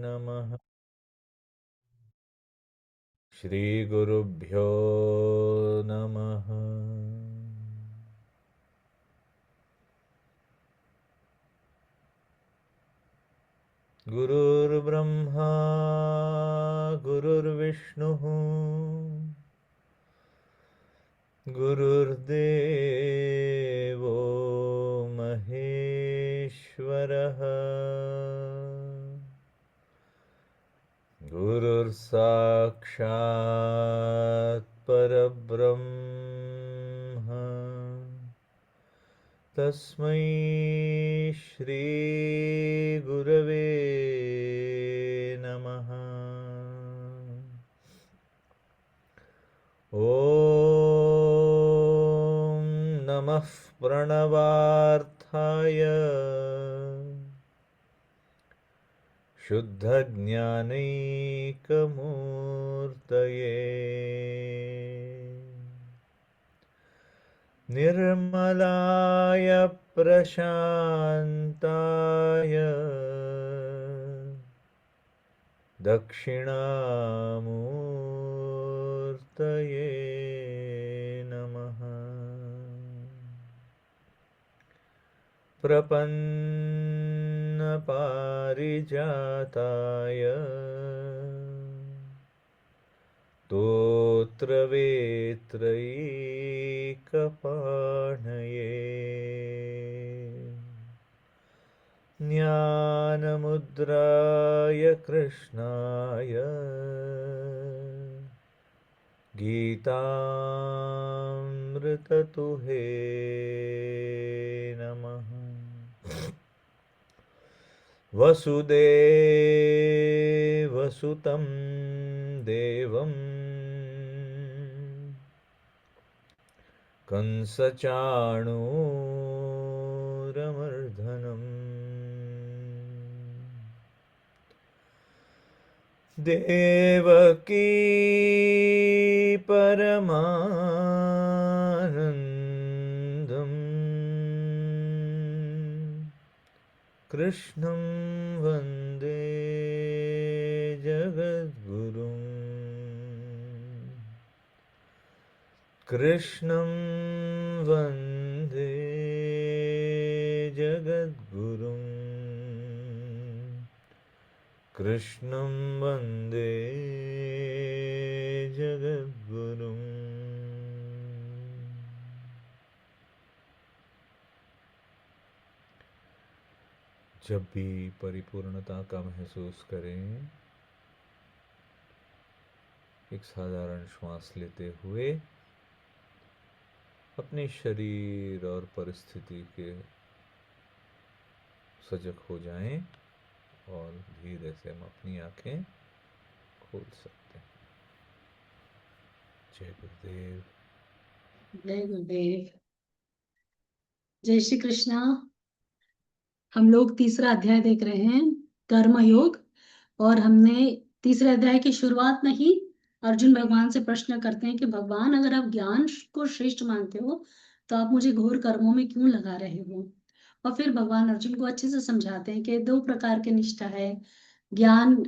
नमः। श्रीगुरुभ्यो नमः। गुरुर्ब्रह्मा गुरुर्विष्णुः गुरुर्देवो महेश्वरः गुरुर्साक्षात् परब्रह्म तस्मै श्री गुरवे नमः। ॐ नमः प्रणवार्थाय शुद्धज्ञानैकमूर्तये निर्मलाय प्रशान्ताय दक्षिणामूर्तये नमः। प्रपन्नपारिजाताय स्तोत्रवेत्रैकपाणये ज्ञानमुद्राय कृष्णाय गीतामृततुहे नमः। वसुदेवसुतं देवं कंसचाणूरमर्दनम् देवकी परमानन्दम् कृष्णं वन्दे जगद्गुरुम् कृष्णं वन्दे जगद्गुरुम् कृष्णं वन्दे जगद्गुरुम्। जब भी परिपूर्णता का महसूस करें, एक साधारण श्वास लेते हुए अपने शरीर और परिस्थिति के सजग हो जाएं और धीरे से हम अपनी आंखें खोल सकते हैं। जय गुरुदेव। जय गुरुदेव। जय श्री कृष्णा। हम लोग तीसरा अध्याय देख रहे हैं, कर्म योग। और हमने तीसरे अध्याय की शुरुआत में ही अर्जुन भगवान से प्रश्न करते हैं कि भगवान, अगर आप ज्ञान को श्रेष्ठ मानते हो तो आप मुझे घोर कर्मों में क्यों लगा रहे हो। और फिर भगवान अर्जुन को अच्छे से समझाते हैं कि दो प्रकार के निष्ठा है ज्ञान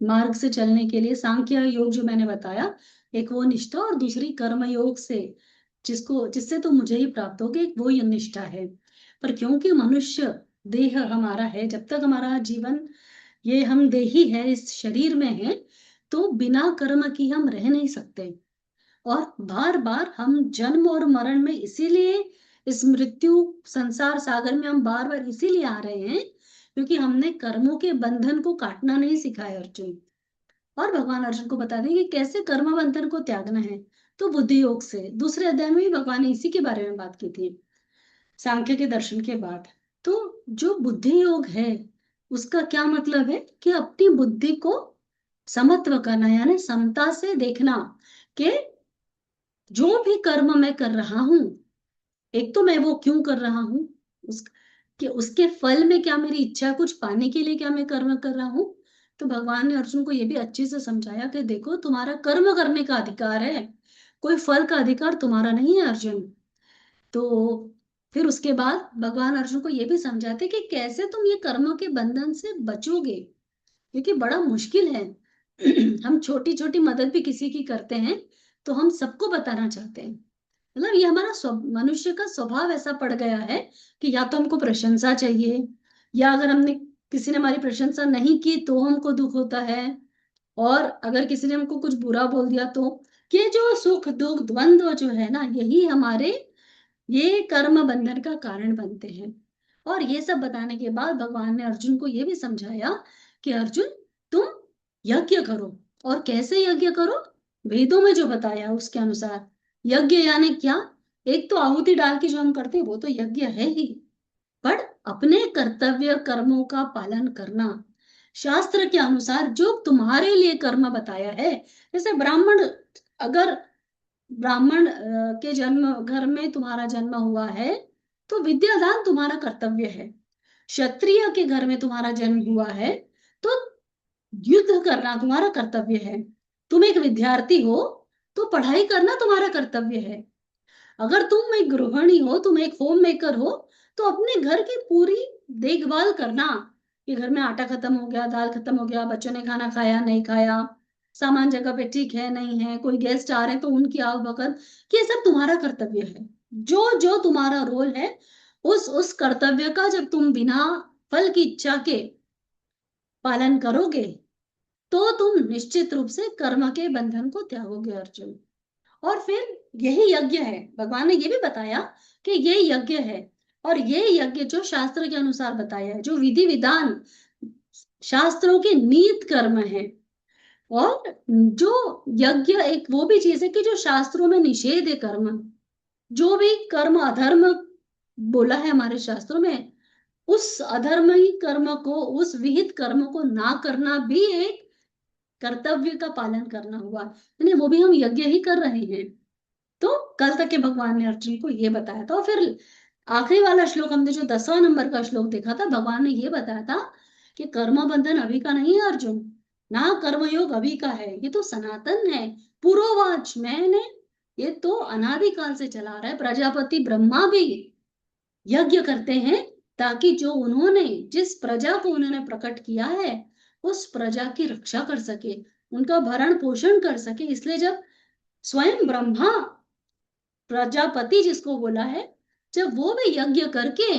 मार्ग से चलने के लिए। सांख्य योग जो मैंने बताया, एक वो निष्ठा, और दूसरी कर्म योग से जिससे तो मुझे ही प्राप्त होगी, एक वो निष्ठा है। पर क्योंकि मनुष्य देह हमारा है, जब तक हमारा जीवन ये हम देही है, इस शरीर में है, तो बिना कर्म की हम रह नहीं सकते। और बार बार हम जन्म और मरण में इसीलिए, इस मृत्यु संसार सागर में हम बार बार इसीलिए आ रहे हैं क्योंकि हमने कर्मों के बंधन को काटना नहीं सिखाया अर्जुन। और भगवान अर्जुन को बता दें कि कैसे कर्म बंधन को त्यागना है, तो बुद्धि योग से। दूसरे अध्याय में भी भगवान ने इसी के बारे में बात की थी, सांख्य के दर्शन के बाद। तो जो बुद्धि योग है उसका क्या मतलब है कि अपनी बुद्धि को समत्व करना, यानी समता से देखना कि जो भी कर्म मैं कर रहा हूं, एक तो मैं वो क्यों कर रहा हूं, कि उसके फल में क्या मेरी इच्छा, कुछ पाने के लिए क्या मैं कर्म कर रहा हूं। तो भगवान ने अर्जुन को ये भी अच्छे से समझाया कि देखो, तुम्हारा कर्म करने का अधिकार है, कोई फल का अधिकार तुम्हारा नहीं है अर्जुन। तो फिर उसके बाद भगवान अर्जुन को ये भी समझाते कि कैसे तुम ये कर्मों के बंधन से बचोगे। क्योंकि बड़ा मुश्किल है। हम छोटी छोटी मदद भी किसी की करते हैं तो हम सबको बताना चाहते हैं। मतलब ये हमारा मनुष्य का स्वभाव ऐसा पड़ गया है कि या तो हमको प्रशंसा चाहिए, या अगर हमने किसी ने हमारी प्रशंसा नहीं की तो हमको दुख होता है, और अगर किसी ने हमको कुछ बुरा बोल दिया तो। ये जो सुख दुख द्वंद्व जो है ना, यही हमारे ये कर्म बंधन का कारण बनते हैं। और ये सब बताने के बाद भगवान ने अर्जुन को ये भी समझाया कि अर्जुन, तुम यज्ञ करो। और कैसे यज्ञ करो? वेदों में जो बताया उसके अनुसार। यज्ञ यानी क्या? एक तो आहुति डाल के जो हम करते हैं वो तो यज्ञ है ही, पर अपने कर्तव्य कर्मों का पालन करना, शास्त्र के अनुसार जो तुम्हारे लिए कर्म बताया है। जैसे ब्राह्मण, अगर ब्राह्मण के जन्म घर में तुम्हारा जन्म हुआ है तो विद्यादान तुम्हारा कर्तव्य है। क्षत्रिय के घर में तुम्हारा जन्म हुआ है तो युद्ध करना तुम्हारा कर्तव्य है। तुम एक विद्यार्थी हो तो पढ़ाई करना तुम्हारा कर्तव्य है। अगर तुम एक गृहिणी हो, तुम एक होम मेकर हो, तो अपने घर की पूरी देखभाल करना कि घर में आटा खत्म हो गया, दाल खत्म हो गया, बच्चों ने खाना खाया नहीं खाया, सामान जगह पे ठीक है नहीं है, कोई गेस्ट आ रहे हैं तो उनकी आवभगत, ये सब तुम्हारा कर्तव्य है। जो जो तुम्हारा रोल है, उस कर्तव्य का जब तुम बिना फल की इच्छा के पालन करोगे तो तुम निश्चित रूप से कर्म के बंधन को त्यागोगे अर्जुन। और फिर यही यज्ञ है, भगवान ने ये भी बताया कि ये यज्ञ है। और ये यज्ञ जो शास्त्र के अनुसार बताया है, जो विधि विधान शास्त्रों के नीत कर्म है। और जो यज्ञ एक वो भी चीज है कि जो शास्त्रों में निषेध है कर्म, जो भी कर्म अधर्म बोला है हमारे शास्त्रों में, उस अधर्मी कर्म को, उस विहित कर्म को ना करना भी एक कर्तव्य का पालन करना हुआ, यानी वो भी हम यज्ञ ही कर रहे हैं। तो कल तक के भगवान ने अर्जुन को ये बताया था। और फिर आखिरी वाला श्लोक हमने जो 10वां नंबर का श्लोक देखा था, भगवान ने ये बताया था कि कर्म बंधन अभी का नहीं है अर्जुन, ना कर्मयोग अभी का है, ये तो सनातन है, पूर्ववाच मैंने, ये तो अनादिकाल से चला रहा है। प्रजापति ब्रह्मा भी यज्ञ करते हैं ताकि जो उन्होंने, जिस प्रजा को उन्होंने प्रकट किया है, उस प्रजा की रक्षा कर सके, उनका भरण पोषण कर सके। इसलिए जब स्वयं ब्रह्मा, प्रजापति जिसको बोला है, जब वो भी यज्ञ करके,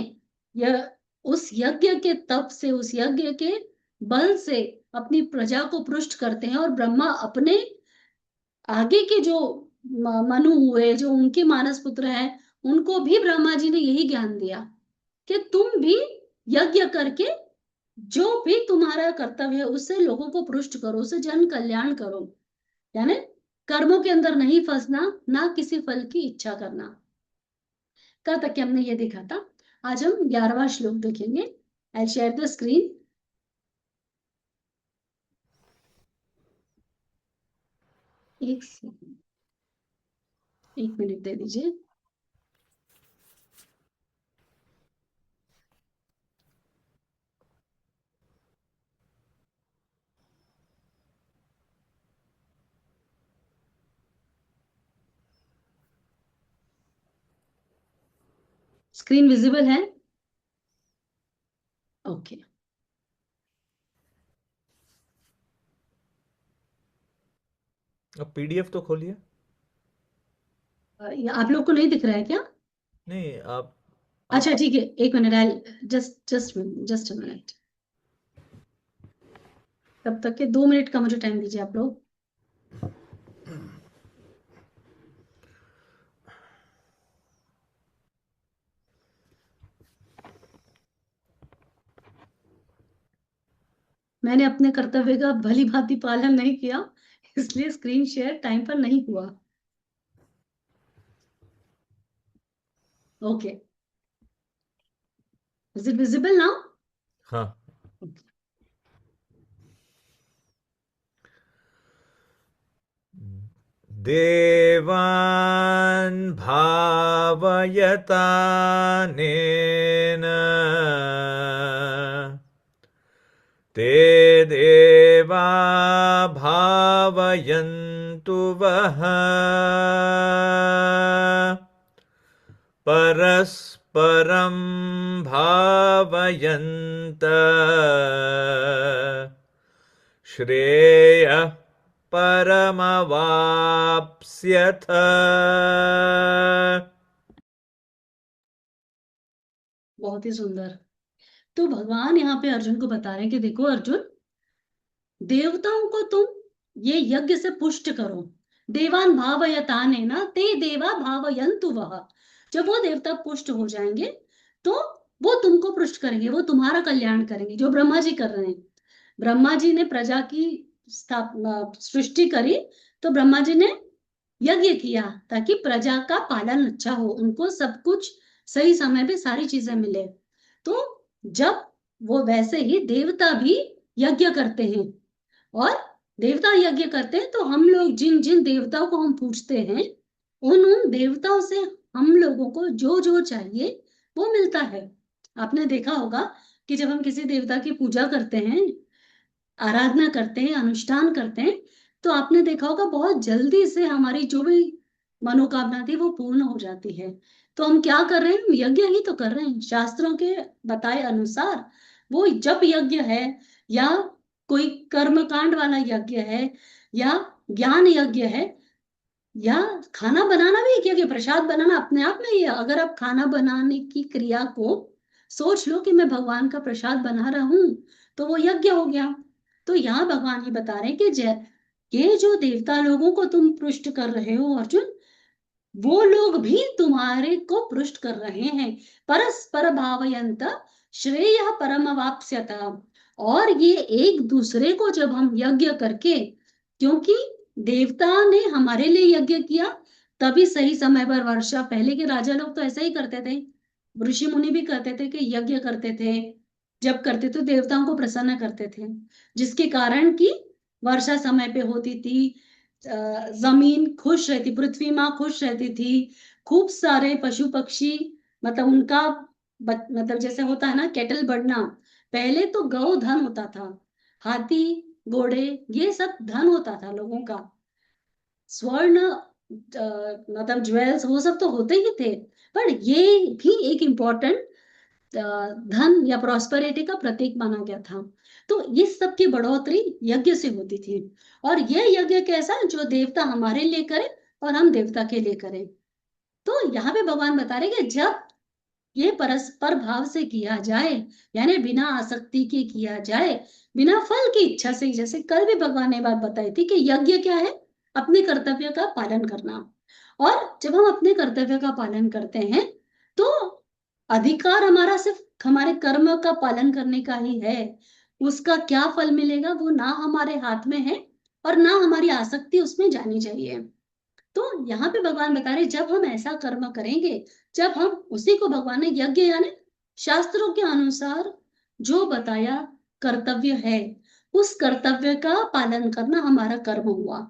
यह उस यज्ञ के तप से, उस यज्ञ के बल से अपनी प्रजा को पुष्ट करते हैं, और ब्रह्मा अपने आगे के जो मनु हुए, जो उनके मानस पुत्र हैं, उनको भी ब्रह्मा जी ने यही ज्ञान दिया कि तुम भी यज्ञ करके जो भी तुम्हारा कर्तव्य है उससे लोगों को पुष्ट करो, उससे जन कल्याण करो। यानी कर्मों के अंदर नहीं फंसना, ना किसी फल की इच्छा करना। कल तक के हमने ये देखा था। आज हम 11वां श्लोक देखेंगे। I share the screen. एक सेकंड, 1 मिनट दे दीजिए। स्क्रीन विजिबल है? ओके। अब पीडीएफ तो खोलिए। आप लोग को नहीं दिख रहा है क्या? नहीं, आप अच्छा ठीक है, 1 minute, I just a minute. तब तक के 2 मिनट का मुझे टाइम दीजिए आप लोग। मैंने अपने कर्तव्य का भली भांति पालन नहीं किया, इसलिए स्क्रीन शेयर टाइम पर नहीं हुआ। Okay, is it visible now? हाँ। देवान् भावयतानेन ते देवा भावयन्तु वः परस्परं भावयन्त श्रेयः परमवाप्स्यथ। बहुत ही सुंदर। तो भगवान यहाँ पे अर्जुन को बता रहे हैं कि देखो अर्जुन, देवताओं को तुम ये यज्ञ से पुष्ट करो। देवान भावयताने न ते देवा भावयन्तु वह। जब वो देवता पुष्ट हो जाएंगे तो वो तुमको पुष्ट करेंगे, वो तुम्हारा कल्याण करेंगे, जो ब्रह्मा जी कर रहे हैं। ब्रह्मा जी ने प्रजा की स्थापना सृष्टि करी, तो ब्रह्मा जी ने यज्ञ किया ताकि प्रजा का पालन अच्छा हो, उनको सब कुछ सही समय पे सारी चीजें मिले। तो जब वो वैसे ही देवता भी यज्ञ करते हैं, और देवता यज्ञ करते हैं तो हम लोग जिन जिन देवताओं को हम पूजते हैं, उन उन देवताओं से हम लोगों को जो जो चाहिए वो मिलता है। आपने देखा होगा कि जब हम किसी देवता की पूजा करते हैं, आराधना करते हैं, अनुष्ठान करते हैं, तो आपने देखा होगा बहुत जल्दी से हमारी जो भी मनोकामना थी वो पूर्ण हो जाती है। तो हम क्या कर रहे हैं? हम यज्ञ ही तो कर रहे हैं। शास्त्रों के बताए अनुसार वो जप यज्ञ है, या कोई कर्मकांड वाला यज्ञ है, या ज्ञान यज्ञ है, या खाना बनाना भी एक यज्ञ। प्रसाद बनाना अपने आप में ही है। अगर आप खाना बनाने की क्रिया को सोच लो कि मैं भगवान का प्रसाद बना रहा हूं, तो वो यज्ञ हो गया। तो यहाँ भगवान ये बता रहे हैं कि ये जो देवता लोगों को तुम पृष्ठ कर रहे हो अर्जुन, वो लोग भी तुम्हारे को पृष्ठ कर रहे हैं। परस्पर भावयंत श्रेय परमवाप्स्यत। और ये एक दूसरे को जब हम यज्ञ करके, क्योंकि देवता ने हमारे लिए यज्ञ किया, तभी सही समय पर वर्षा। पहले के राजा लोग तो ऐसा ही करते थे, ऋषि मुनि भी करते थे कि यज्ञ करते थे। जब करते तो देवताओं को प्रसन्न करते थे, जिसके कारण की वर्षा समय पे होती थी, जमीन खुश रहती, पृथ्वी माँ खुश रहती थी। खूब सारे पशु पक्षी, मतलब उनका मतलब जैसे होता है ना कैटल बढ़ना। पहले तो गौ धन होता था, हाथी घोड़े ये सब धन होता था लोगों का। स्वर्ण मतलब ज्वेल्स वो सब तो होते ही थे, पर ये भी एक इम्पोर्टेंट धन या प्रॉस्पेरिटी का प्रतीक माना गया था। तो इस सब की बढ़ोतरी यज्ञ से होती थी। और यह यज्ञ कैसा, जो देवता हमारे लिए करे और हम देवता के लिए करें। तो यहाँ पे भगवान बता रहे कि जब ये परस्पर भाव से किया जाए, यानी बिना आसक्ति के किया जाए, बिना फल की इच्छा से, जैसे कल भी भगवान ने बात बताई थी कि यज्ञ क्या है, अपने कर्तव्य का पालन करना। और जब हम अपने कर्तव्य का पालन करते हैं तो अधिकार हमारा सिर्फ हमारे कर्म का पालन करने का ही है। उसका क्या फल मिलेगा वो ना हमारे हाथ में है, और ना हमारी आसक्ति उसमें जानी चाहिए। तो यहाँ पे भगवान बता रहे जब हम ऐसा कर्म करेंगे, जब हम उसी को भगवान ने यज्ञ यानी शास्त्रों के अनुसार जो बताया कर्तव्य है, उस कर्तव्य का पालन करना हमारा कर्म हुआ,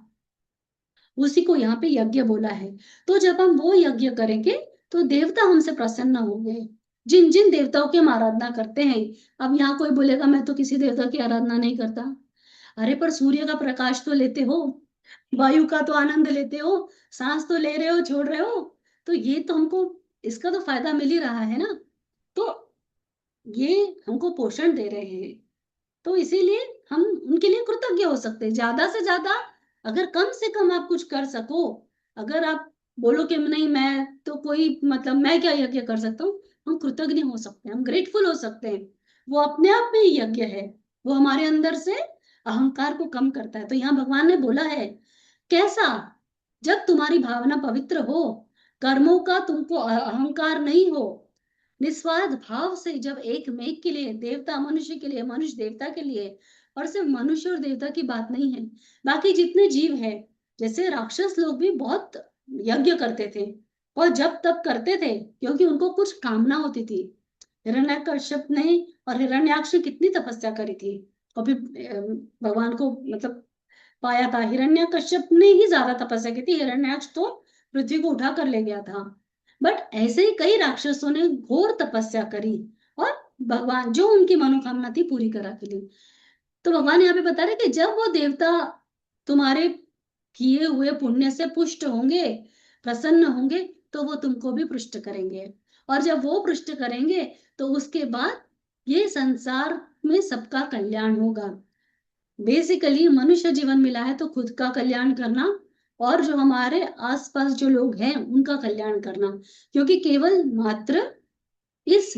उसी को यहाँ पे यज्ञ बोला है। तो जब हम वो यज्ञ करेंगे तो देवता हमसे प्रसन्न होंगे, जिन जिन देवताओं की हम आराधना करते हैं। अब यहाँ कोई बोलेगा मैं तो किसी देवता की आराधना नहीं करता। अरे पर सूर्य का प्रकाश तो लेते हो, वायु का तो आनंद लेते हो, सांस तो ले रहे हो छोड़ रहे हो, तो ये तो हमको इसका तो फायदा मिल ही रहा है ना। तो ये हमको पोषण दे रहे हैं, तो इसीलिए हम उनके लिए कृतज्ञ हो सकते हैं। ज्यादा से ज्यादा अगर कम से कम आप कुछ कर सको, अगर आप बोलो कि नहीं मैं तो कोई मतलब मैं क्या यज्ञ कर सकता हूँ, हम कृतज्ञ हो सकते हैं, हम ग्रेटफुल हो सकते हैं। वो अपने आप में ही यज्ञ है, वो हमारे अंदर से अहंकार को कम करता है। तो यहाँ भगवान ने बोला है कैसा, जब तुम्हारी भावना पवित्र हो, कर्मों का तुमको अहंकार नहीं हो, निस्वार्थ भाव से जब एक मेघ के लिए, देवता मनुष्य के लिए, मनुष्य देवता के लिए, और सिर्फ मनुष्य और देवता की बात नहीं है, बाकी जितने जीव है, जैसे राक्षस लोग भी बहुत यज्ञ करते थे, और जब तब करते थे क्योंकि उनको कुछ कामना होती थी। हिरण्यकश्यप ने और हिरण्याक्ष ने कितनी तपस्या करी थी, और फिर भगवान को मतलब पाया था। हिरण्यकश्यप ने ही ज्यादा तपस्या की थी, हिरण्याक्ष तो पृथ्वी को उठा कर ले गया था। बट ऐसे ही कई राक्षसों ने घोर तपस्या करी, और भगवान जो उनकी मनोकामना थी पूरी करा के लिए। तो भगवान यहाँ पे बता रहे कि जब वो देवता तुम्हारे किए हुए पुण्य से पुष्ट होंगे, प्रसन्न होंगे, तो वो तुमको भी पुष्ट करेंगे। और जब वो पुष्ट करेंगे तो उसके बाद ये संसार में सबका कल्याण होगा। बेसिकली मनुष्य जीवन मिला है तो खुद का कल्याण करना और जो हमारे आसपास जो लोग हैं उनका कल्याण करना, क्योंकि केवल मात्र इस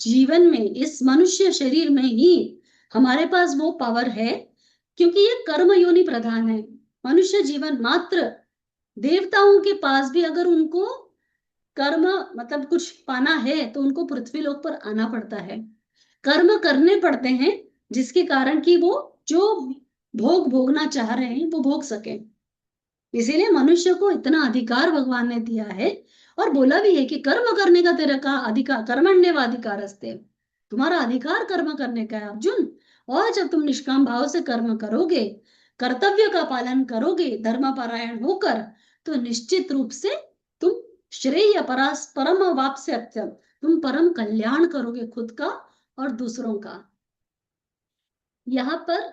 जीवन में, इस मनुष्य शरीर में ही हमारे पास वो पावर है, क्योंकि ये कर्म योनि प्रधान है मनुष्य जीवन। मात्र देवताओं के पास भी अगर उनको कर्म मतलब कुछ पाना है तो उनको पृथ्वी लोक पर आना पड़ता है, कर्म करने पड़ते हैं, जिसके कारण कि वो जो भोग भोगना चाह रहे हैं वो भोग सके। इसीलिए मनुष्य को इतना अधिकार भगवान ने दिया है और बोला भी है कि कर्म करने का तेरा का अधिकार, कर्मण्येवाधिकारस्ते, तुम्हारा अधिकार कर्म करने का है अर्जुन। और जब तुम निष्काम भाव से कर्म करोगे, कर्तव्य का पालन करोगे धर्म परायण होकर, तो निश्चित रूप से तुम श्रेय परास परम वाप्स्य, तुम परम कल्याण करोगे खुद का और दूसरों का। यहाँ पर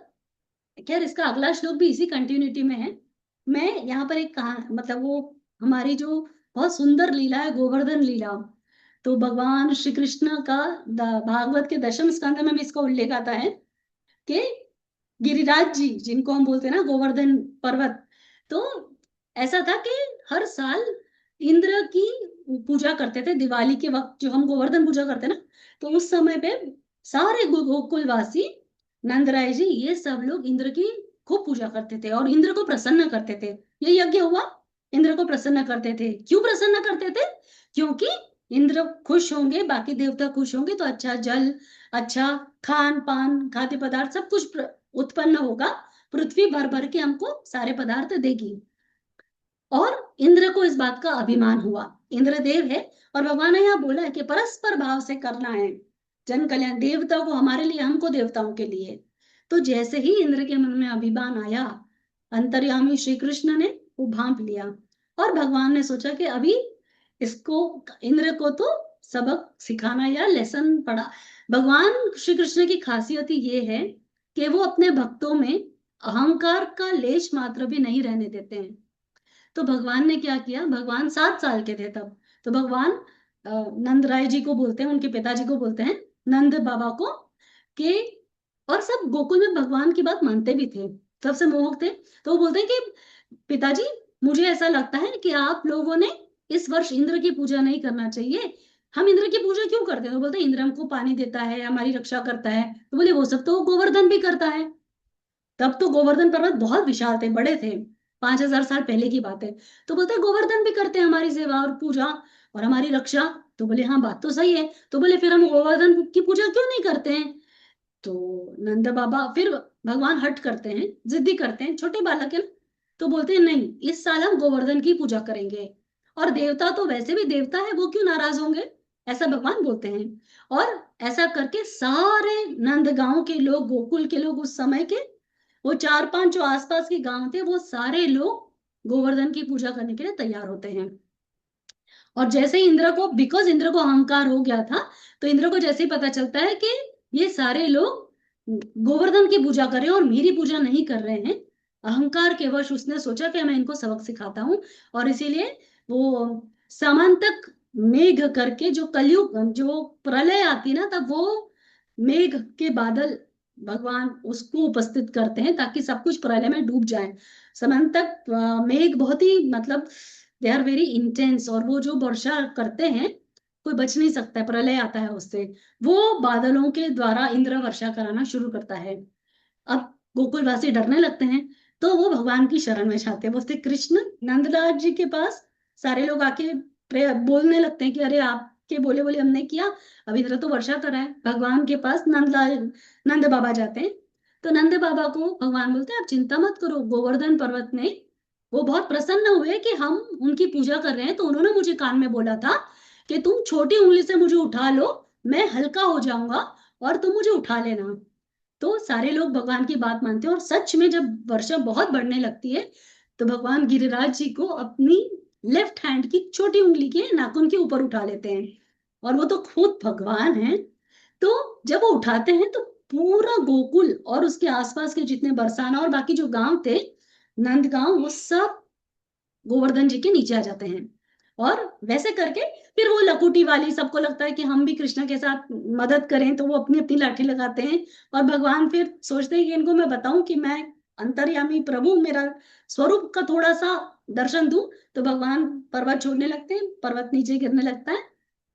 खैर इसका अगला श्लोक भी इसी कंटिन्यूटी में है। मैं यहाँ पर एक कहा मतलब वो हमारी जो बहुत सुंदर लीला है गोवर्धन लीला, तो भगवान श्री कृष्ण का भागवत के दशम स्कंद में भी इसका उल्लेख आता है कि गिरिराज जी जिनको हम बोलते हैं ना गोवर्धन पर्वत, तो ऐसा था कि हर साल इंद्र की पूजा करते थे दिवाली के वक्त, जो हम गोवर्धन पूजा करते हैं ना, तो उस समय पे सारे गोकुलवासी नंदराय जी ये सब लोग इंद्र की खूब पूजा करते थे और इंद्र को प्रसन्न करते थे। ये यज्ञ हुआ, इंद्र को प्रसन्न करते थे। क्यों प्रसन्न करते थे? क्योंकि इंद्र खुश होंगे, बाकी देवता खुश होंगे, तो अच्छा जल, अच्छा खान पान, खाद्य पदार्थ सब कुछ उत्पन्न होगा, पृथ्वी भर भर के हमको सारे पदार्थ देगी। और इंद्र को इस बात का अभिमान हुआ, इंद्र देव है और भगवान ने यहाँ बोला है कि परस्पर भाव से करना है जन कल्याण, देवता को हमारे लिए, हमको देवताओं के लिए। तो जैसे ही इंद्र के मन में अभिमान आया, अंतर्यामी श्री कृष्ण ने वो भांप लिया और भगवान ने सोचा कि अभी इसको, इंद्र को तो सबक सिखाना या लेसन पढ़ा। भगवान श्री कृष्ण की खासियत ही ये है कि वो अपने भक्तों में अहंकार का लेश मात्र भी नहीं रहने देते हैं। तो भगवान ने क्या किया, भगवान 7 साल के थे तब, तो भगवान नंद राय जी को बोलते हैं, उनके पिताजी को बोलते हैं नंद बाबा को, कि और सब गोकुल में भगवान की बात मानते भी थे, सबसे मोहक थे। तो वो बोलते हैं कि पिताजी मुझे ऐसा लगता है कि आप लोगों ने इस वर्ष इंद्र की पूजा नहीं करना चाहिए। हम इंद्र की पूजा क्यों करते हैं? तो बोलते हैं इंद्र हमको पानी देता है, हमारी रक्षा करता है। तो बोले वो सब तो गोवर्धन भी करता है। तब तो गोवर्धन पर्वत बहुत विशाल थे, बड़े थे, 5,000 साल पहले की बात है। तो बोलते हैं गोवर्धन भी करते हैं हमारी सेवा और पूजा और हमारी रक्षा। तो बोले हाँ बात तो सही है। तो बोले फिर हम गोवर्धन की पूजा क्यों नहीं करते हैं? तो नंद बाबा फिर भगवान हट करते हैं, जिद्दी करते हैं, छोटे बालक है ना, तो बोलते हैं नहीं इस साल हम गोवर्धन की पूजा करेंगे। और देवता तो वैसे भी देवता है, वो क्यों नाराज होंगे, ऐसा भगवान बोलते हैं। और ऐसा करके सारे नंद गांव के लोग, गोकुल के लोग, उस समय के वो 4-5 जो आसपास के गांव थे, वो सारे लोग गोवर्धन की पूजा करने के लिए तैयार होते हैं। और जैसे ही इंद्र को, बिकॉज इंद्र को अहंकार हो गया था, तो इंद्र को जैसे ही पता चलता है कि ये सारे लोग गोवर्धन की पूजा कर रहे हैं और मेरी पूजा नहीं कर रहे हैं, अहंकार के वश उसने सोचा कि मैं इनको सबक सिखाता हूँ। और इसीलिए वो समांतक मेघ करके, जो कलयुग, जो प्रलय आती ना, तब वो मेघ के बादल भगवान उसको उपस्थित करते हैं ताकि सब कुछ प्रलय में डूब जाए। समंतक मेघ बहुत ही मतलब दे आर वेरी इंटेंस, और वो जो वर्षा करते हैं कोई बच नहीं सकता है, प्रलय आता है उससे। वो बादलों के द्वारा इंद्र वर्षा कराना शुरू करता है। अब गोकुलवासी डरने लगते हैं, तो वो भगवान की शरण में जाते हैं, बोलते कृष्ण नंदलाल जी के पास। सारे लोग आके बोलने लगते हैं कि अरे आपके बोले बोले हमने किया, अब इंद्र तो वर्षा कर रहा है। भगवान के पास नंद बाबा जाते हैं, तो नंद बाबा को भगवान बोलते हैं आप चिंता मत करो, गोवर्धन पर्वत ने, वो बहुत प्रसन्न हुए कि हम उनकी पूजा कर रहे हैं, तो उन्होंने मुझे कान में बोला था कि तुम छोटी उंगली से मुझे उठा लो, मैं हल्का हो जाऊंगा और तुम मुझे उठा लेना। तो सारे लोग भगवान की बात मानते हैं और सच में जब वर्षा बहुत बढ़ने लगती है, तो भगवान गिरिराज जी को अपनी लेफ्ट हैंड की छोटी उंगली के नाखून के ऊपर उठा लेते हैं, और वो तो खुद भगवान है। तो जब वो उठाते हैं तो पूरा गोकुल और उसके आसपास के जितने बरसाना और बाकी जो गांव थे, नंद गांव, वो सब गोवर्धन जी के नीचे आ जाते हैं। और वैसे करके फिर वो लकुटी वाली, सबको लगता है कि हम भी कृष्ण के साथ मदद करें, तो वो अपनी अपनी लाठी लगाते हैं और भगवान फिर सोचते हैं कि इनको मैं बताऊं कि मैं अंतर्यामी प्रभु, मेरा स्वरूप का थोड़ा सा दर्शन दूं। तो भगवान पर्वत छोड़ने लगते हैं, पर्वत नीचे गिरने लगता है।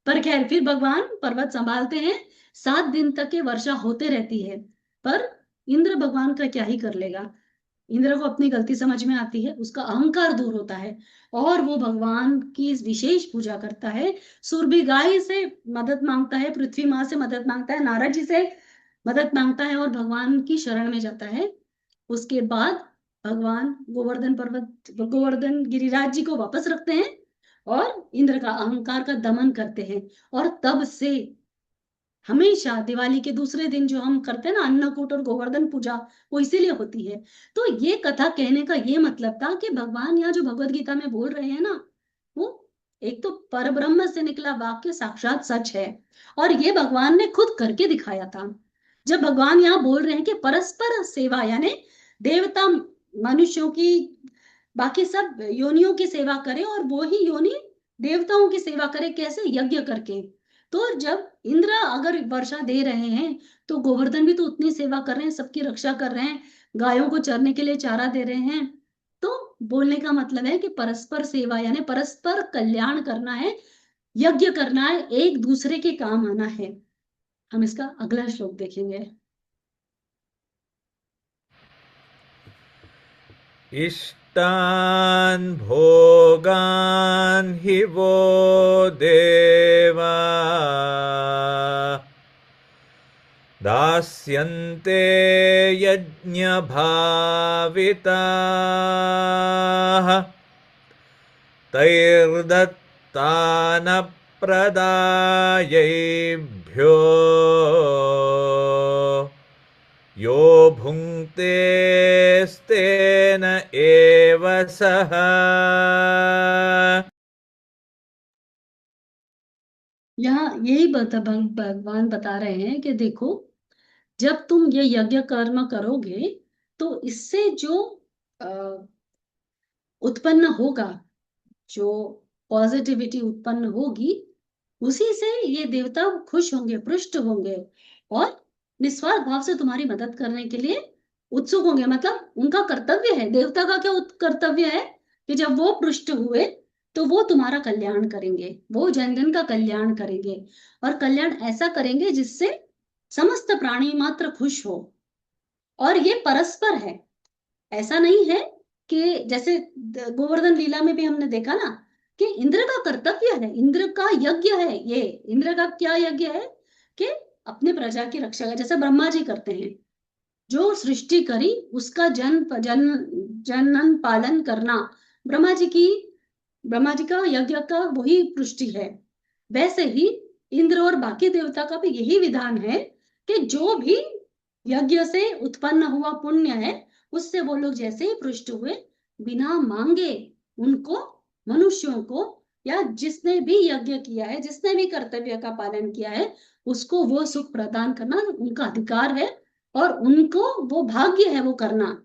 पर खैर फिर भगवान पर्वत संभालते हैं। 7 दिन तक ये वर्षा होते रहती है। पर इंद्र भगवान का क्या ही कर लेगा। इंद्र को अपनी गलती समझ में आती है, उसका अहंकार दूर होता है और वो भगवान की इस विशेष पूजा करता है। सुरभि गाय से मदद मांगता है, पृथ्वी माँ से मदद मांगता है, नारद जी से मदद मांगता है और भगवान की शरण में जाता है। उसके बाद भगवान गोवर्धन गिरिराज जी को वापस रखते हैं और इंद्र का अहंकार का दमन करते हैं। और तब से हमेशा दिवाली के दूसरे दिन जो हम करते हैं ना, अन्नकूट और गोवर्धन पूजा, वो इसीलिए होती है। तो ये कथा कहने का ये मतलब था कि भगवान यहाँ जो भगवत गीता में बोल रहे हैं ना, वो एक तो परब्रह्म से निकला वाक्य साक्षात सच है और ये भगवान ने खुद करके दिखाया था। जब भगवान यहाँ बोल रहे हैं कि परस्पर सेवा, यानी देवता मनुष्यों की, बाकी सब योनियों की सेवा करें और वो ही योनि देवताओं की सेवा करे, कैसे? यज्ञ करके। तो जब इंद्र अगर वर्षा दे रहे हैं तो गोवर्धन भी तो उतनी सेवा कर रहे हैं, सबकी रक्षा कर रहे हैं, गायों को चरने के लिए चारा दे रहे हैं। तो बोलने का मतलब है कि परस्पर सेवा यानी परस्पर कल्याण करना है, यज्ञ करना है, एक दूसरे के काम आना है। हम इसका अगला श्लोक देखेंगे। इष्टान् भोगान् हि वो देवा दास्यन्ते यज्ञभाविताः तैर्दत्तानप्रदायैभ्यो यो भुङ्क्तेस्तेन एव सः। यहाँ यही भगवान बता रहे हैं कि देखो, जब तुम ये यज्ञ कर्म करोगे तो इससे जो अ, उत्पन्न होगा, जो पॉजिटिविटी उत्पन्न होगी, उसी से ये देवता खुश होंगे, पुष्ट होंगे और निस्वार्थ भाव से तुम्हारी मदद करने के लिए उत्सुक होंगे। मतलब उनका कर्तव्य है, देवता का क्या कर्तव्य है कि जब वो पुष्ट हुए तो वो तुम्हारा कल्याण करेंगे, वो जन जन का कल्याण करेंगे और कल्याण ऐसा करेंगे जिससे समस्त प्राणी मात्र खुश हो। और ये परस्पर है, ऐसा नहीं है कि जैसे गोवर्धन लीला में भी हमने देखा ना कि इंद्र का कर्तव्य है, इंद्र का यज्ञ है ये। इंद्र का क्या यज्ञ है कि अपने प्रजा की रक्षा का, जैसे ब्रह्मा जी करते हैं, जो सृष्टि करी उसका जनन पालन करना ब्रह्मा जी की, ब्रह्मा जी का यज्ञ का वही पुष्टि है। वैसे ही इंद्र और बाकी देवता का भी यही विधान है कि जो भी यज्ञ से उत्पन्न हुआ पुण्य है उससे वो लोग जैसे ही पुष्ट हुए, बिना मांगे उनको, मनुष्यों को या जिसने भी यज्ञ किया है, जिसने भी कर्तव्य का पालन किया है, उसको वो सुख प्रदान करना उनका अधिकार है और उनको वो भाग्य है वो करना।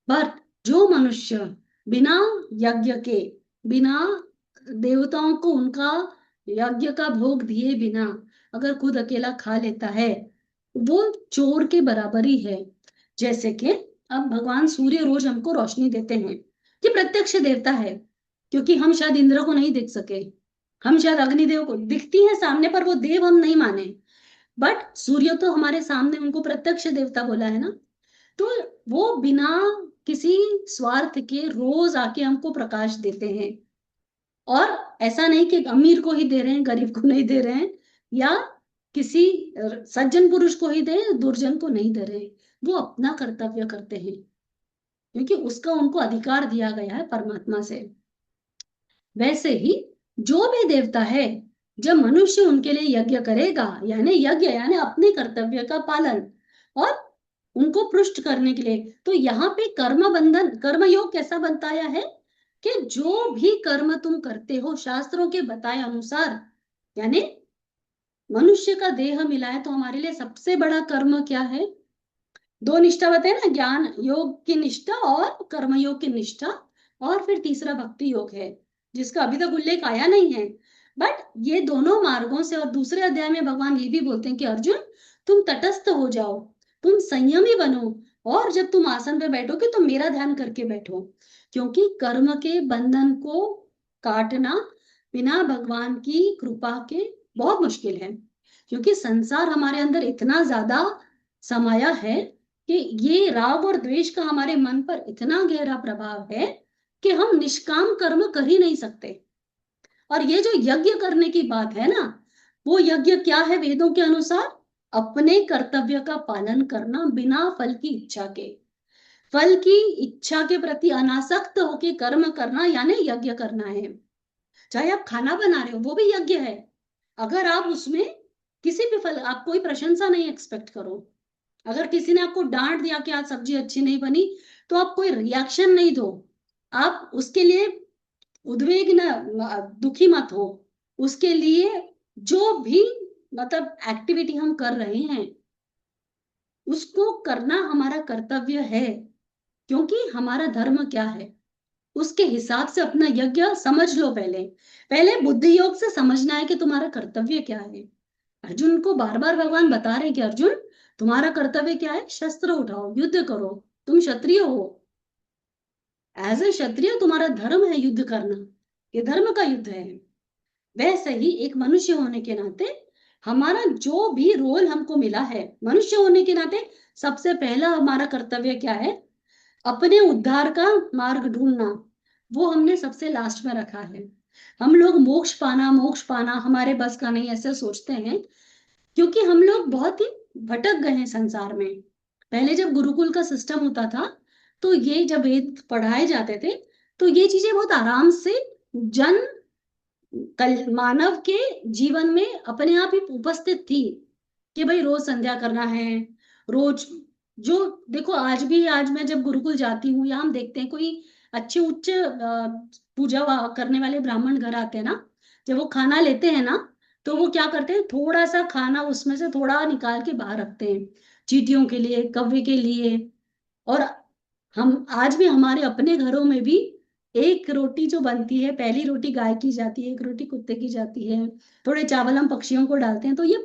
पर जो मनुष्य बिना यज्ञ के, बिना देवताओं को उनका यज्ञ का भोग दिए बिना अगर खुद अकेला खा लेता है, वो चोर के बराबर ही है। जैसे कि अब भगवान सूर्य रोज हमको रोशनी देते हैं, कि प्रत्यक्ष देवता है, क्योंकि हम शायद इंद्र को नहीं देख सके, हम शायद अग्निदेव को दिखती है सामने पर वो देव हम नहीं माने, बट सूर्य तो हमारे सामने, उनको प्रत्यक्ष देवता बोला है ना। तो वो बिना किसी स्वार्थ के रोज आके हमको प्रकाश देते हैं। और ऐसा नहीं कि अमीर को ही दे रहे हैं, गरीब को नहीं दे रहे हैं, या किसी सज्जन पुरुष को ही दे, दुर्जन को नहीं दे रहे हैं। वो अपना कर्तव्य करते हैं क्योंकि उसका उनको अधिकार दिया गया है परमात्मा से। वैसे ही जो भी देवता है, जब मनुष्य उनके लिए यज्ञ करेगा, यानी यज्ञ यानी अपने कर्तव्य का पालन और उनको पृष्ठ करने के लिए, तो यहाँ पे कर्म बंधन, कर्म योग कैसा बताया है कि जो भी कर्म तुम करते हो शास्त्रों के बताए अनुसार, यानी मनुष्य का देह मिला है तो हमारे लिए सबसे बड़ा कर्म क्या है? 2 निष्ठा बताए ना, ज्ञान योग की निष्ठा और कर्म योग की निष्ठा, और फिर तीसरा भक्ति योग है। जिसका अभी तक उल्लेख आया नहीं है। बट ये दोनों मार्गों से, और दूसरे अध्याय में भगवान ये भी बोलते हैं कि अर्जुन तुम तटस्थ हो जाओ, तुम संयमी बनो, और जब तुम आसन पे बैठोगे तो मेरा ध्यान करके बैठो, क्योंकि कर्म के बंधन को काटना बिना भगवान की कृपा के बहुत मुश्किल है। क्योंकि संसार हमारे अंदर इतना ज्यादा समाया है कि ये राग और द्वेष का हमारे मन पर इतना गहरा प्रभाव है कि हम निष्काम कर्म कर ही नहीं सकते। और ये जो यज्ञ करने की बात है ना, वो यज्ञ क्या है वेदों के अनुसार? अपने कर्तव्य का पालन करना बिना फल की इच्छा के, फल की इच्छा के प्रति अनासक्त होकर कर्म करना, यानी यज्ञ करना है। चाहे आप खाना बना रहे हो वो भी यज्ञ है। अगर आप उसमें किसी भी फल, आप कोई प्रशंसा नहीं एक्सपेक्ट करो। अगर किसी ने आपको डांट दिया कि आज सब्जी अच्छी नहीं बनी, तो आप कोई रिएक्शन नहीं दो, आप उसके लिए उद्वेग न, दुखी मत हो। उसके लिए जो भी मतलब एक्टिविटी हम कर रहे हैं उसको करना हमारा कर्तव्य है, क्योंकि हमारा धर्म क्या है उसके हिसाब से अपना यज्ञ समझ लो। पहले पहले बुद्धि योग से समझना है कि तुम्हारा कर्तव्य क्या है। अर्जुन को बार बार भगवान बता रहे हैं कि अर्जुन तुम्हारा कर्तव्य क्या है, शस्त्र उठाओ, युद्ध करो, तुम क्षत्रिय हो। एज ए क्षत्रिय तुम्हारा धर्म है युद्ध करना, ये धर्म का युद्ध है। वैसे ही एक मनुष्य होने के नाते हमारा जो भी रोल हमको मिला है, मनुष्य होने के नाते सबसे पहला हमारा कर्तव्य क्या है? अपने उद्धार का मार्ग ढूंढना, वो हमने सबसे लास्ट में रखा है। हम लोग मोक्ष पाना हमारे बस का नहीं ऐसे सोचते हैं, क्योंकि हम लोग बहुत ही भटक गए हैं संसार में। पहले जब गुरुकुल का सिस्टम होता था, तो ये जब वेद पढ़ाए जाते थे, तो ये चीजें बहुत आराम से जन कल मानव के जीवन में अपने आप ही उपस्थित थी कि भाई रोज संध्या करना है, रोज जो देखो आज भी, आज मैं जब गुरुकुल जाती हूँ या हम देखते हैं कोई अच्छे उच्च पूजा करने वाले ब्राह्मण घर आते हैं ना, जब वो खाना लेते हैं ना, तो वो क्या करते हैं, थोड़ा सा खाना उसमें से थोड़ा निकाल के बाहर रखते हैं, चींटियों के लिए, कौवे के लिए। और हम आज भी हमारे अपने घरों में भी एक रोटी जो बनती है, पहली रोटी गाय की जाती है, एक रोटी कुत्ते की जाती है, थोड़े चावल हम पक्षियों को डालते हैं। तो ये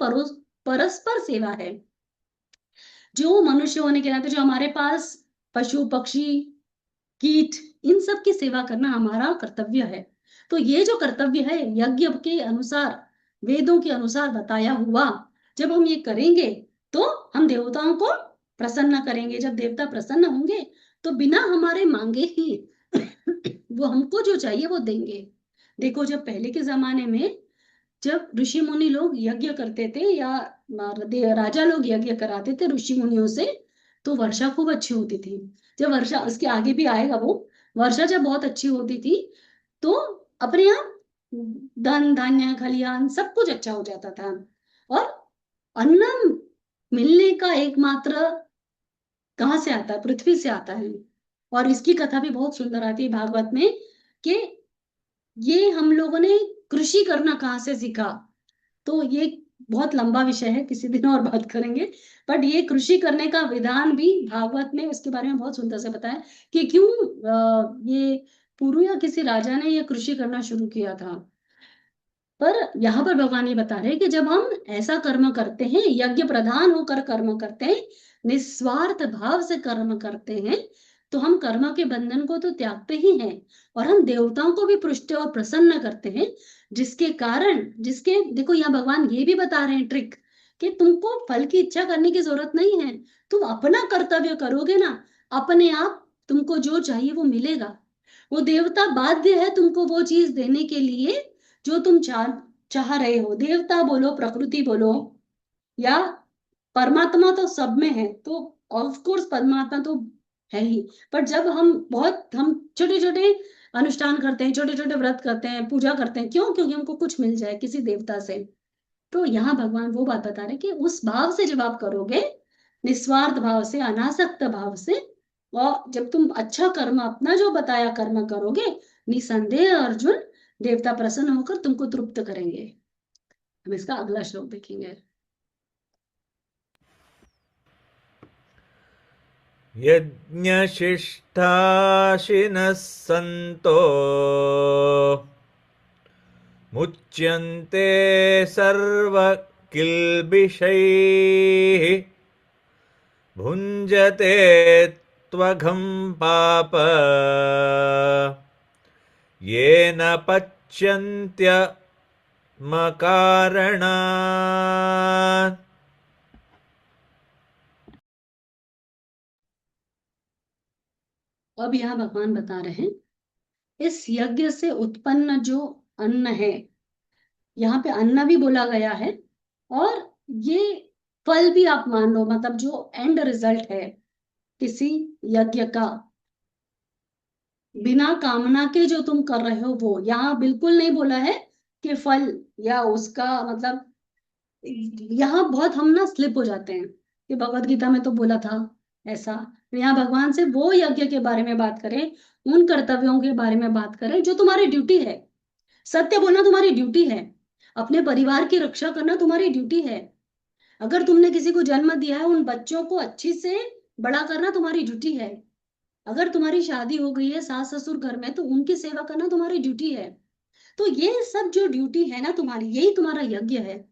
परस्पर सेवा है। जो मनुष्य होने के नाते जो हमारे पास पशु पक्षी कीट, इन सब की सेवा करना हमारा कर्तव्य है। तो ये जो कर्तव्य है यज्ञ के अनुसार, वेदों के अनुसार बताया हुआ, जब हम ये करेंगे तो हम देवताओं को प्रसन्न करेंगे। जब देवता प्रसन्न होंगे तो बिना हमारे मांगे ही वो हमको जो चाहिए वो देंगे। देखो जब पहले के जमाने में जब ऋषि मुनि लोग यज्ञ करते थे, या राजा लोग यज्ञ कराते थे ऋषि मुनियों से, तो वर्षा खूब अच्छी होती थी। जब वर्षा, उसके आगे भी आएगा वो, वर्षा जब बहुत अच्छी होती थी तो अपने आप धन धान्य खलियान सब कुछ अच्छा हो जाता था। और अन्न मिलने का एकमात्र कहाँ से आता है? पृथ्वी से आता है। और इसकी कथा भी बहुत सुंदर आती है भागवत में कि ये हम लोगों ने कृषि करना कहाँ से सीखा। तो ये बहुत लंबा विषय है, किसी दिन और बात करेंगे। बट ये कृषि करने का विधान भी भागवत में इसके बारे में बहुत सुंदर से बताया कि क्यों ये पुरु या किसी राजा ने ये कृषि करना शुरू किया था। पर यहाँ पर भगवान ये बता रहे हैं कि जब हम ऐसा कर्म करते हैं, यज्ञ प्रधान होकर कर्म करते हैं, निस्वार्थ भाव से कर्म करते हैं, तो हम कर्म के बंधन को तो त्यागते ही हैं, और हम देवताओं को भी पुष्ट और प्रसन्न करते हैं। जिसके कारण, जिसके देखो यहाँ भगवान ये भी बता रहे हैं ट्रिक, कि तुमको फल की इच्छा करने की जरूरत नहीं है। तुम अपना कर्तव्य करोगे ना, अपने आप तुमको जो चाहिए वो मिलेगा। वो देवता बाध्य है तुमको वो चीज देने के लिए जो तुम चाह रहे हो। देवता बोलो, प्रकृति बोलो, या परमात्मा, तो सब में है। तो ऑफ कोर्स परमात्मा तो है ही। पर जब हम छोटे छोटे अनुष्ठान करते हैं, छोटे छोटे व्रत करते हैं, पूजा करते हैं, क्यों? क्योंकि हमको कुछ मिल जाए किसी देवता से। तो यहाँ भगवान वो बात बता रहे कि उस भाव से जब आप करोगे, निस्वार्थ भाव से, अनासक्त भाव से, और जब तुम अच्छा कर्म, अपना जो बताया कर्म करोगे, निसंदेह अर्जुन देवता प्रसन्न होकर तुमको तृप्त करेंगे। हम इसका अगला श्लोक देखेंगे। यज्ञशिष्टाशिनः सन्तो मुच्यन्ते सर्वकिल्बिषैः भुञ्जते त्वघं पाप येन पच्यन्त्यमकारणात्। अब यहाँ भगवान बता रहे हैं इस यज्ञ से उत्पन्न जो अन्न है, यहाँ पे अन्न भी बोला गया है और ये फल भी आप मान लो, मतलब जो एंड रिजल्ट है किसी यज्ञ का, बिना कामना के जो तुम कर रहे हो वो, यहाँ बिल्कुल नहीं बोला है कि फल या उसका मतलब, यहाँ बहुत हम ना स्लिप हो जाते हैं कि भगवत गीता में तो बोला था ऐसा। यहाँ भगवान से वो यज्ञ के बारे में बात करें, उन कर्तव्यों के बारे में बात करें जो तुम्हारी ड्यूटी है। सत्य बोलना तुम्हारी ड्यूटी है, अपने परिवार की रक्षा करना तुम्हारी ड्यूटी है, अगर तुमने किसी को जन्म दिया है उन बच्चों को अच्छी से बड़ा करना तुम्हारी ड्यूटी है, अगर तुम्हारी शादी हो गई है सास ससुर घर में तो उनकी सेवा करना तुम्हारी ड्यूटी है। तो ये सब जो ड्यूटी है ना तुम्हारी, यही तुम्हारा यज्ञ है,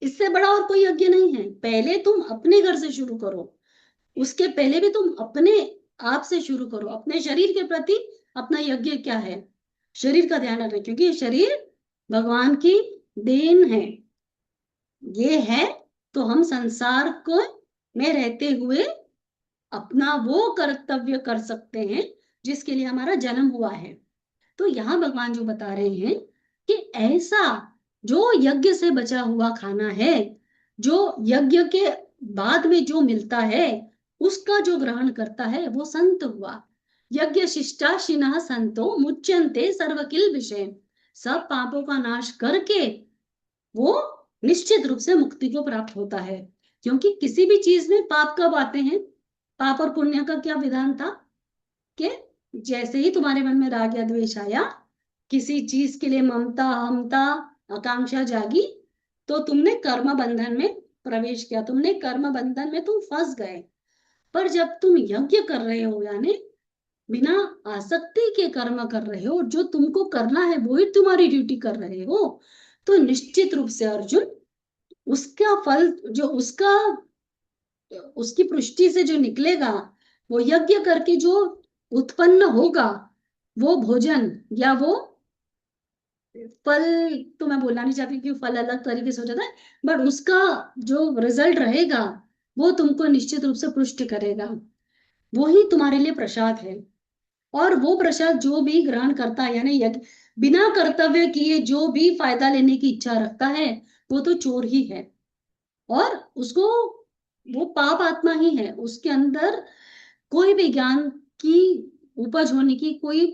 इससे बड़ा और कोई यज्ञ नहीं है। पहले तुम अपने घर से शुरू करो, उसके पहले भी तुम अपने आप से शुरू करो, अपने शरीर के प्रति अपना यज्ञ क्या है, शरीर का ध्यान रखें, क्योंकि ये शरीर भगवान की देन है, ये है तो हम संसार को में रहते हुए अपना वो कर्तव्य कर सकते हैं जिसके लिए हमारा जन्म हुआ है। तो यहाँ भगवान जो बता रहे हैं कि ऐसा जो यज्ञ से बचा हुआ खाना है, जो यज्ञ के बाद में जो मिलता है उसका जो ग्रहण करता है वो संत हुआ। यज्ञ शिष्टाशिनः संतो मुच्यन्ते सर्वकिल विषय, सब पापों का नाश करके वो निश्चित रूप से मुक्ति को प्राप्त होता है। क्योंकि किसी भी चीज में पाप कब आते हैं, पाप और पुण्य का क्या विधान था कि जैसे ही तुम्हारे मन में राग या द्वेष आया, किसी चीज के लिए ममता हमता आकांक्षा जागी, तो तुमने कर्म बंधन में प्रवेश किया, तुमने कर्म बंधन में तुम फंस गए। पर जब तुम यज्ञ कर रहे हो, यानी बिना आसक्ति के कर्म कर रहे हो, जो तुमको करना है वो ही तुम्हारी ड्यूटी कर रहे हो, तो निश्चित रूप से अर्जुन उसका फल जो उसका उसकी पुष्टि से जो निकलेगा, वो यज्ञ करके जो उत्पन्न होगा, वो भोजन या वो फल, तो मैं बोलना नहीं चाहती क्योंकि फल अलग तरीके से हो जाता है, बट उसका जो रिजल्ट रहेगा वो तुमको निश्चित रूप से पुष्ट करेगा, वो ही तुम्हारे लिए प्रसाद है। और वो प्रसाद जो भी ग्रहण करता है, यानी यज्ञ बिना कर्तव्य किए जो भी फायदा लेने की इच्छा रखता है वो तो चोर ही है, और उसको वो पाप आत्मा ही है, उसके अंदर कोई भी ज्ञान की उपज होने की कोई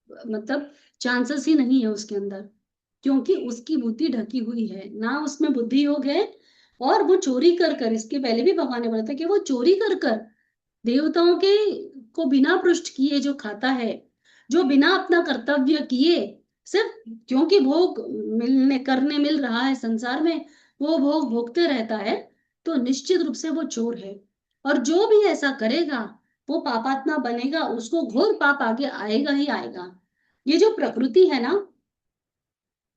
मतलब चांसेस ही नहीं है उसके अंदर, क्योंकि उसकी बुद्धि ढकी हुई है, ना उसमें बुद्धि योग है। और वो चोरी कर कर, इसके पहले भी भगवान ने बोला था कि वो चोरी कर कर देवताओं के को बिना पृष्ठ किए जो खाता है, जो बिना अपना कर्तव्य किए सिर्फ क्योंकि भोग मिलने करने मिल रहा है संसार में, वो भोग भोगते रहता है, तो निश्चित रूप से वो चोर है। और जो भी ऐसा करेगा वो पापात्मा बनेगा, उसको घोर पाप आगे आएगा ही आएगा। ये जो प्रकृति है ना,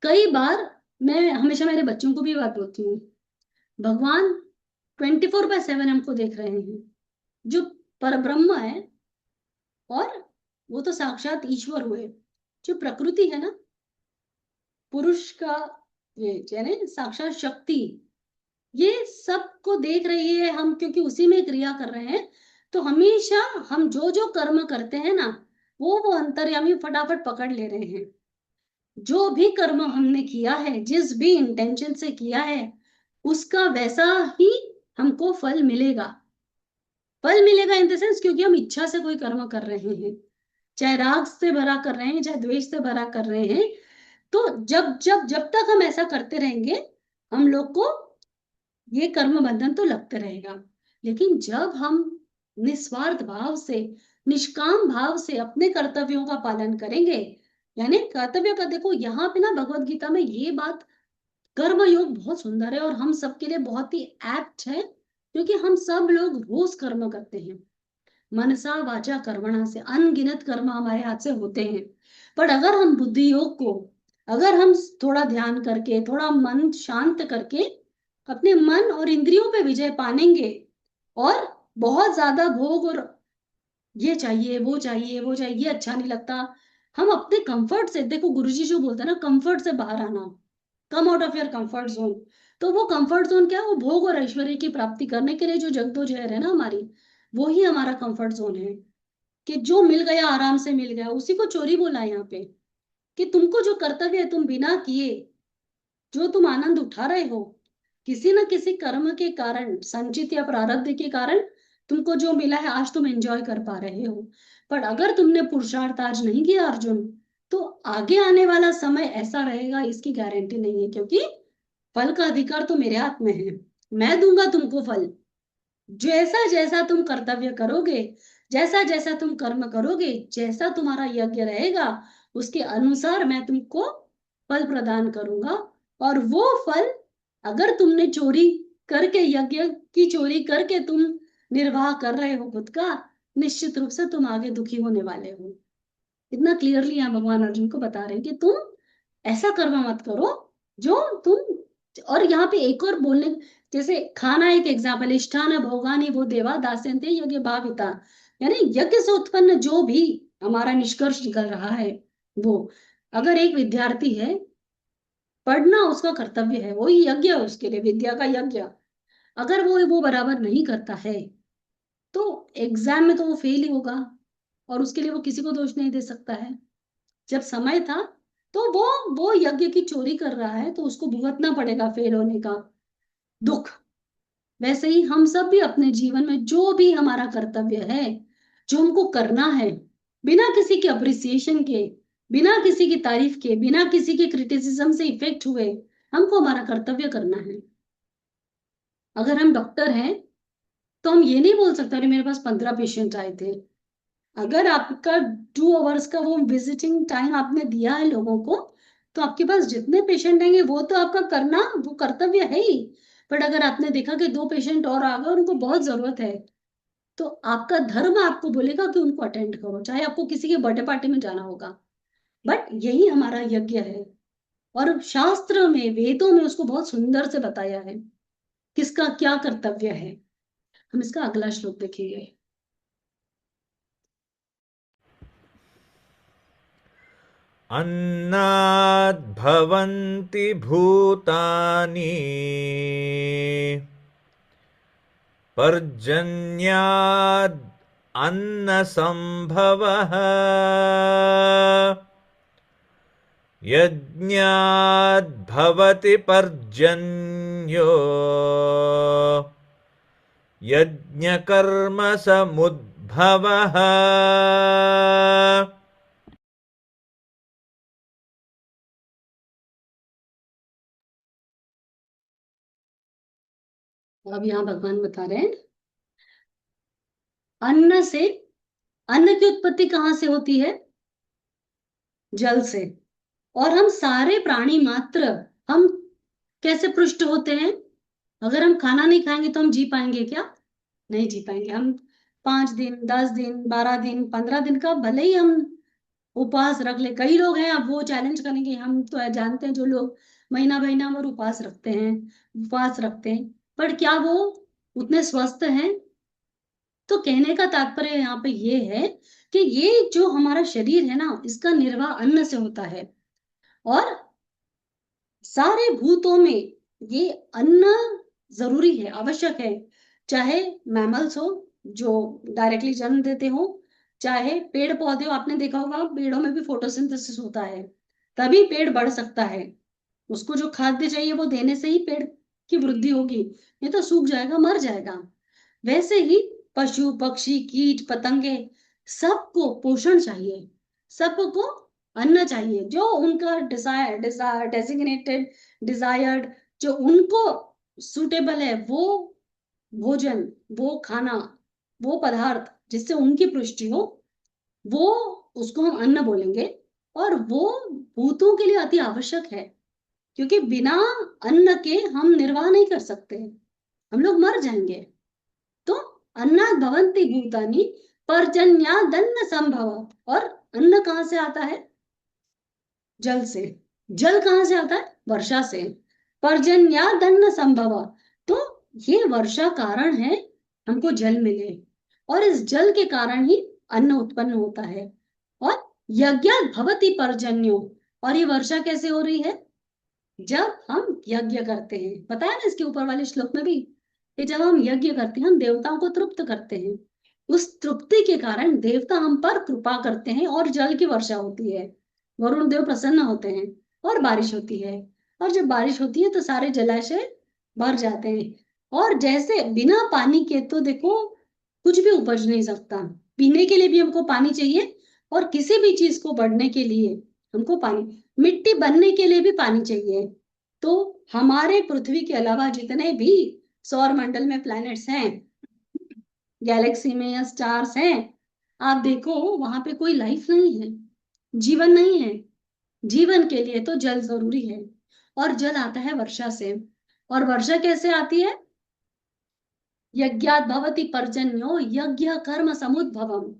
कई बार मैं हमेशा मेरे बच्चों को भी बात बोलती हूँ, भगवान 24/7 हमको देख रहे हैं, जो पर ब्रह्म है और वो तो साक्षात ईश्वर हुए, जो प्रकृति है ना पुरुष का, ये यानी साक्षात शक्ति, ये सबको देख रही है, हम क्योंकि उसी में क्रिया कर रहे हैं, तो हमेशा हम जो जो कर्म करते हैं ना, वो अंतर्यामी फटाफट पकड़ ले रहे हैं। जो भी कर्म हमने किया है, जिस भी इंटेंशन से किया है, उसका वैसा ही हमको फल मिलेगा। फल मिलेगा इन द सेंस क्योंकि हम इच्छा से कोई कर्म कर रहे हैं, चाहे राग से भरा कर रहे हैं चाहे द्वेष से भरा कर रहे हैं, तो जब जब जब तक हम ऐसा करते रहेंगे हम लोग को ये कर्म बंधन तो लगते रहेगा। लेकिन जब हम निस्वार्थ भाव से, निष्काम भाव से अपने कर्तव्यों का पालन करेंगे, यानी कर्तव्य का, देखो यहाँ पे ना भगवत गीता में ये बात, कर्म योग बहुत सुंदर है और हम सबके लिए बहुत ही एप्ट है, क्योंकि हम सब लोग रोज कर्म करते हैं, मनसा वाचा कर्मणा से अनगिनत कर्म हमारे हाथ से होते हैं। पर अगर हम बुद्धि योग को अगर हम थोड़ा ध्यान करके, थोड़ा मन शांत करके अपने मन और इंद्रियों पे विजय पानेंगे, और बहुत ज्यादा भोग और ये चाहिए वो चाहिए वो चाहिए, ये अच्छा नहीं लगता, हम अपने कंफर्ट से, देखो गुरुजी जो बोलते हैं ना, कंफर्ट से बाहर आना, come out of your comfort zone. तो वो कंफर्ट जोन क्या है? वो भोग और ऐश्वर्य की प्राप्ति करने के लिए जो जद्दोजहद है ना हमारी, वो ही हमारा कंफर्ट जोन है। कि जो मिल गया आराम से मिल गया, उसी को चोरी बोला है यहाँ पे। कि तुमको जो कर्तव्य है तुम बिना किए, जो तुम आनंद उठा रहे हो, किसी न किसी कर्म के कारण, संचित या प्रारब्ध के कारण तुमको जो मिला है आज तुम एंजॉय कर पा रहे हो। पर अगर तुमने पुरुषार्थ आज नहीं किया अर्जुन, तो आगे आने वाला समय ऐसा रहेगा, इसकी गारंटी नहीं है। क्योंकि फल का अधिकार तो मेरे हाथ में है, मैं दूंगा तुमको फल। जैसा जैसा तुम कर्तव्य करोगे, जैसा जैसा तुम कर्म करोगे, जैसा तुम्हारा यज्ञ रहेगा, उसके अनुसार मैं तुमको फल प्रदान करूंगा। और वो फल, अगर तुमने चोरी करके, यज्ञ की चोरी करके तुम निर्वाह कर रहे हो खुद का, निश्चित रूप से तुम आगे दुखी होने वाले हो। इतना क्लियरली यहाँ भगवान अर्जुन को बता रहे हैं कि तुम ऐसा कर्म मत करो जो तुम। और यहाँ पे एक और बोलने, जैसे खाना एक एग्जाम्पल, इष्ठान भोगानि वो देवा दास्यन्ते यज्ञ भाविता। यानी यज्ञ से उत्पन्न जो भी हमारा निष्कर्ष निकल रहा है, वो, अगर एक विद्यार्थी है, पढ़ना उसका कर्तव्य है, वही यज्ञ है उसके लिए, विद्या का यज्ञ। अगर वो बराबर नहीं करता है, तो एग्जाम में तो वो फेल ही होगा, और उसके लिए वो किसी को दोष नहीं दे सकता है। जब समय था, तो वो यज्ञ की चोरी कर रहा है, तो उसको भुगतना पड़ेगा फेल होने का दुख। वैसे ही हम सब भी अपने जीवन में जो भी हमारा कर्तव्य है, जो हमको करना है, बिना किसी के अप्रिसिएशन के, बिना किसी की तारीफ के, बिना किसी के क्रिटिसिज्म से इफेक्ट हुए, हमको हमारा कर्तव्य करना है। अगर हम डॉक्टर हैं, तो हम ये नहीं बोल सकते अरे मेरे पास 15 पेशेंट आए थे। अगर आपका 2 आवर्स का वो विजिटिंग टाइम आपने दिया है लोगों को, तो आपके पास जितने पेशेंट आएंगे वो तो आपका करना, वो कर्तव्य है ही। बट अगर आपने देखा कि 2 पेशेंट और आ गए और उनको बहुत जरूरत है, तो आपका धर्म आपको बोलेगा कि उनको अटेंड करो, चाहे आपको किसी के बर्थडे पार्टी में जाना होगा। बट यही हमारा यज्ञ है। और शास्त्र में, वेदों में उसको बहुत सुंदर से बताया है, किसका क्या कर्तव्य है। हम इसका अगला श्लोक देखेंगे। अन्नाद् भवन्ति भूतानि पर्जन्याद् अन्नसम्भवः यज्ञाद् भवति पर्जन्यो यज्ञकर्मसमुद्भवः। अब यहाँ भगवान बता रहे हैं, अन्न से, अन्न की उत्पत्ति कहाँ से होती है? जल से। और हम सारे प्राणी मात्र, हम कैसे पुष्ट होते हैं? अगर हम खाना नहीं खाएंगे तो हम जी पाएंगे क्या? नहीं जी पाएंगे। हम 5 दिन, 10 दिन, 12 दिन, 15 दिन का भले ही हम उपवास रख ले, कई लोग हैं, अब वो चैलेंज करेंगे, हम तो जानते हैं जो लोग महीना महीना भर उपवास रखते हैं, उपवास रखते हैं, पर क्या वो उतने स्वस्थ हैं? तो कहने का तात्पर्य यहाँ पे ये है कि ये जो हमारा शरीर है ना, इसका निर्वाह अन्न से होता है। और सारे भूतों में ये अन्न जरूरी है, आवश्यक है। चाहे मैमल्स हो जो डायरेक्टली जन्म देते हो, चाहे पेड़ पौधे हो, आपने देखा होगा पेड़ों में भी फोटोसिंथेसिस होता है, तभी पेड़ बढ़ सकता है। उसको जो खाद्य चाहिए वो देने से ही पेड़ की वृद्धि होगी, नहीं तो सूख जाएगा, मर जाएगा। वैसे ही पशु पक्षी कीट पतंगे, सबको पोषण चाहिए, सबको अन्न चाहिए, जो उनका डिजायर डिजायर डेजिग्नेटेड डिजायर्ड, जो उनको सुटेबल है, वो भोजन, वो खाना, वो पदार्थ जिससे उनकी पुष्टि हो, वो, उसको हम अन्न बोलेंगे। और वो भूतों के लिए अति आवश्यक है, क्योंकि बिना अन्न के हम निर्वाह नहीं कर सकते, हम लोग मर जाएंगे। तो अन्नात् भवन्ति भूतानि पर्जन्यादन्न संभव। और अन्न कहाँ से आता है? जल से। जल कहाँ से आता है? वर्षा से। पर्जन्यादन्न संभव, तो ये वर्षा कारण है हमको जल मिले, और इस जल के कारण ही अन्न उत्पन्न होता है। और यज्ञात् भवति पर्जन्यो, और ये वर्षा कैसे हो रही है? जब हम यज्ञ करते हैं। पता है ना इसके ऊपर वाले श्लोक में भी कि जब हम यज्ञ करते हैं हम देवताओं को तृप्त करते हैं, उस तृप्ति के कारण देवता हम पर कृपा करते हैं और जल की वर्षा होती है, वरुण देव प्रसन्न होते हैं और बारिश होती है। और जब बारिश होती है तो सारे जलाशय भर जाते हैं। और जैसे बिना पानी के तो देखो कुछ भी उपज नहीं सकता, पीने के लिए भी हमको पानी चाहिए, और किसी भी चीज को बढ़ने के लिए हमको पानी, मिट्टी बनने के लिए भी पानी चाहिए। तो हमारे पृथ्वी के अलावा जितने भी सौर मंडल में प्लैनेट्स हैं, गैलेक्सी में या स्टार्स हैं, आप देखो वहां पे कोई लाइफ नहीं है, जीवन नहीं है। जीवन के लिए तो जल जरूरी है, और जल आता है वर्षा से। और वर्षा कैसे आती है? यज्ञात् भवति पर्जन्यो यज्ञ कर्म समुद्भवम,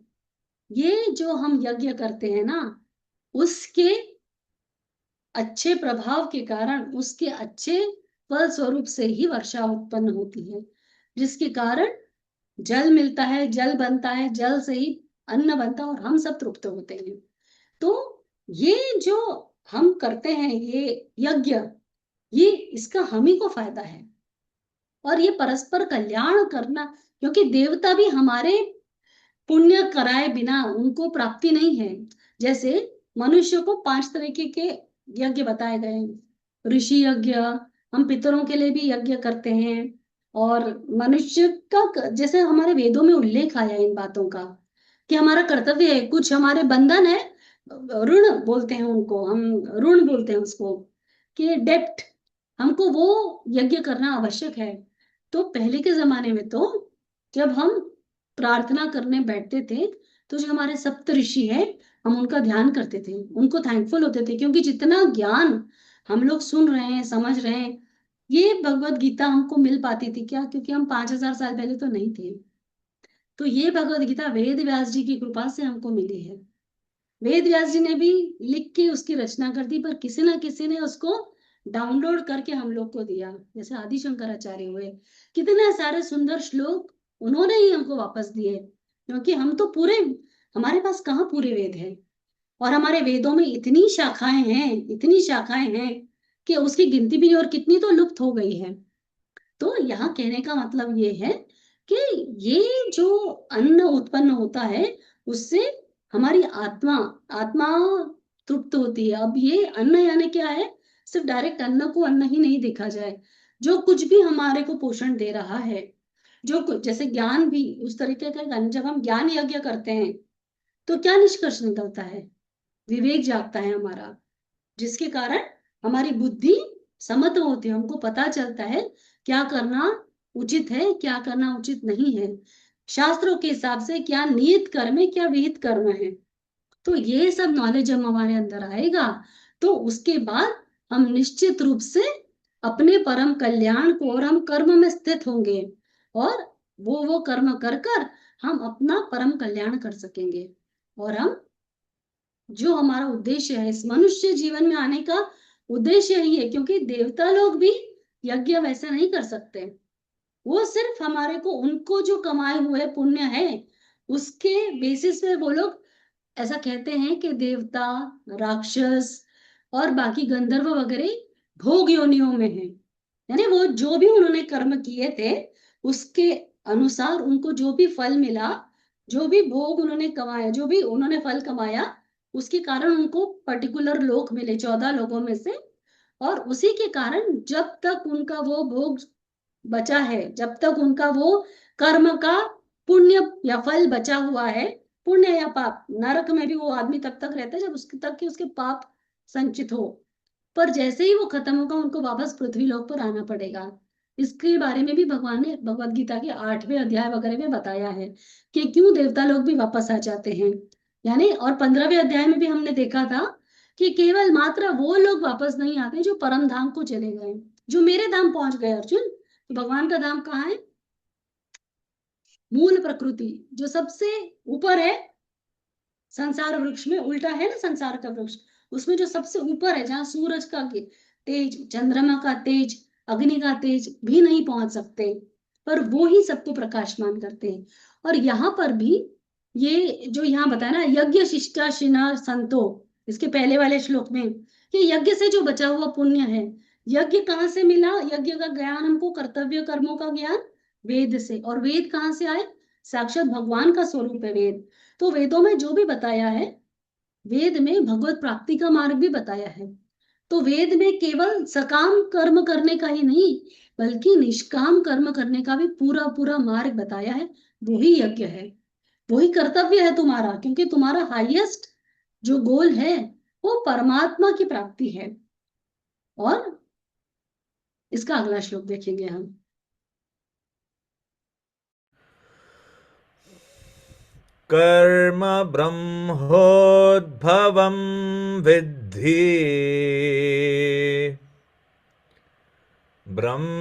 ये जो हम यज्ञ करते हैं ना, उसके अच्छे प्रभाव के कारण, उसके अच्छे फल स्वरूप से ही वर्षा उत्पन्न होती है, जिसके कारण जल मिलता है, जल बनता है, जल से ही अन्न बनता है और हम सब तृप्त होते हैं। तो ये जो हम करते हैं ये यज्ञ, ये इसका हम ही को फायदा है, और ये परस्पर कल्याण करना, क्योंकि देवता भी हमारे पुण्य कराए बिना उनको प्राप्ति नहीं है। जैसे मनुष्य को 5 तरीके के यज्ञ बताए गए हैं। ऋषि यज्ञ, हम पितरों के लिए भी यज्ञ करते हैं। और मनुष्य का जैसे हमारे वेदों में उल्लेख आया है इन बातों का कि हमारा कर्तव्य है, कुछ हमारे बंधन है, ऋण बोलते हैं उनको, हम ऋण बोलते हैं उसको, कि डेप्ट, हमको वो यज्ञ करना आवश्यक है। तो पहले के जमाने में तो जब हम प्रार्थना करने बैठते थे तो जो हमारे सप्त ऋषि हैं, हम उनका ध्यान करते थे, उनको थैंकफुल होते थे, क्योंकि जितना ज्ञान हम लोग सुन रहे हैं, समझ रहे हैं, ये भगवत गीता हमको मिल पाती थी क्या? क्योंकि हम 5000 साल पहले तो नहीं थे। तो ये भगवत गीता वेद व्यास जी की कृपा से हमको मिली है। वेद व्यास जी ने भी लिख के उसकी रचना कर दी, पर किसी ना किसी ने उसको डाउनलोड करके हम लोग को दिया, जैसे आदि शंकराचार्य हुए, कितने सारे सुंदर श्लोक उन्होंने ही हमको वापस दिए। क्योंकि हम तो पूरे, हमारे पास कहाँ पूरे वेद है, और हमारे वेदों में इतनी शाखाएं हैं, इतनी शाखाएं हैं कि उसकी गिनती भी नहीं, और कितनी तो लुप्त हो गई है। तो यहाँ कहने का मतलब ये है कि ये जो अन्न उत्पन्न होता है उससे हमारी आत्मा आत्मा तृप्त होती है। अब ये अन्न यानी क्या है? सिर्फ डायरेक्ट अन्न को अन्न ही नहीं देखा जाए, जो कुछ भी हमारे को पोषण दे रहा है, जो कुछ, जैसे ज्ञान भी उस तरीके का अन्न। जब हम ज्ञान यज्ञ करते हैं तो क्या निष्कर्ष निकलता है? विवेक जागता है हमारा, जिसके कारण हमारी बुद्धि समत होती है, हमको पता चलता है क्या करना उचित है, क्या करना उचित नहीं है, शास्त्रों के हिसाब से क्या नियत कर्म है, क्या विहित कर्म है। तो ये सब नॉलेज जब हमारे अंदर आएगा तो उसके बाद हम निश्चित रूप से अपने परम कल्याण को, और हम कर्म में स्थित होंगे, और वो कर्म कर कर हम अपना परम कल्याण कर सकेंगे। और हम, जो हमारा उद्देश्य है इस मनुष्य जीवन में आने का उद्देश्य यही है, क्योंकि देवता लोग भी यज्ञ वैसे नहीं कर सकते, वो सिर्फ हमारे को, उनको जो कमाए हुए पुण्य है उसके बेसिस पे वो लोग ऐसा कहते हैं कि देवता, राक्षस और बाकी गंधर्व वगैरह भोग योनियों में है। यानी वो जो भी उन्होंने कर्म किए थे उसके अनुसार उनको जो भी फल मिला, जो भी भोग उन्होंने कमाया, जो भी उन्होंने फल कमाया, उसके कारण उनको पर्टिकुलर लोक मिले 14 लोगों में से। और उसी के कारण जब तक उनका वो भोग बचा है, जब तक उनका वो कर्म का पुण्य या फल बचा हुआ है, पुण्य या पाप, नरक में भी वो आदमी तब तक रहता है जब उसके तक कि उसके पाप संचित हो। पर जैसे ही वो खत्म होगा उनको वापस पृथ्वी लोक पर आना पड़ेगा। इसके बारे में भी भगवान ने भगवत गीता के 8वें अध्याय वगैरह में बताया है कि क्यों देवता लोग भी वापस आ जाते हैं। यानी और 15वें अध्याय में भी हमने देखा था कि केवल मात्र वो लोग वापस नहीं आते जो परम धाम को चले गए, जो मेरे धाम पहुंच गए अर्जुन। तो भगवान का धाम कहाँ है? मूल प्रकृति, जो सबसे ऊपर है, संसार वृक्ष में उल्टा है ना संसार का वृक्ष, उसमें जो सबसे ऊपर है, जहाँ सूरज का तेज, चंद्रमा का तेज, अग्नि का तेज भी नहीं पहुंच सकते, पर वो ही सबको प्रकाशमान करते हैं। और यहाँ पर भी ये जो यहाँ बताया ना, यज्ञ शिष्टाशिना संतो, इसके पहले वाले श्लोक में, कि यज्ञ से जो बचा हुआ पुण्य है, यज्ञ कहाँ से मिला? यज्ञ का ज्ञान हमको, कर्तव्य कर्मों का ज्ञान वेद से। और वेद कहाँ से आए? साक्षात भगवान का स्वरूप है वेद। तो वेदों में जो भी बताया है, वेद में भगवत प्राप्ति का मार्ग भी बताया है। तो वेद में केवल सकाम कर्म करने का ही नहीं, बल्कि निष्काम कर्म करने का भी पूरा पूरा मार्ग बताया है। वही यज्ञ है, वही कर्तव्य है तुम्हारा, क्योंकि तुम्हारा हाईएस्ट जो गोल है वो परमात्मा की प्राप्ति है। और इसका अगला श्लोक देखेंगे हम। कर्म ब्रह्मोद्भवं विद्धि ब्रह्माक्षरसमुद्भवम्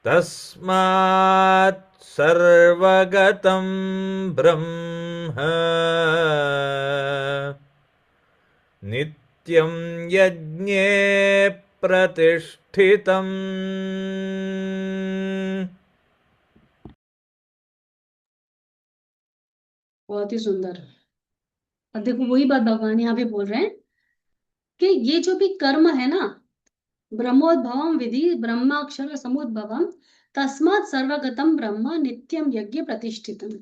तस्मात् सर्वगतं ब्रह्म नित्यं यज्ञे प्रतिष्ठितम्। बहुत ही सुंदर। अब देखो वही बात भगवान यहाँ पे बोल रहे हैं कि ये जो भी कर्म है ना, ब्रह्मोद्भवम विधि ब्रह्माक्षर समुद्भवम तस्मात् सर्वगतम ब्रह्म नित्यम यज्ञ प्रतिष्ठितम।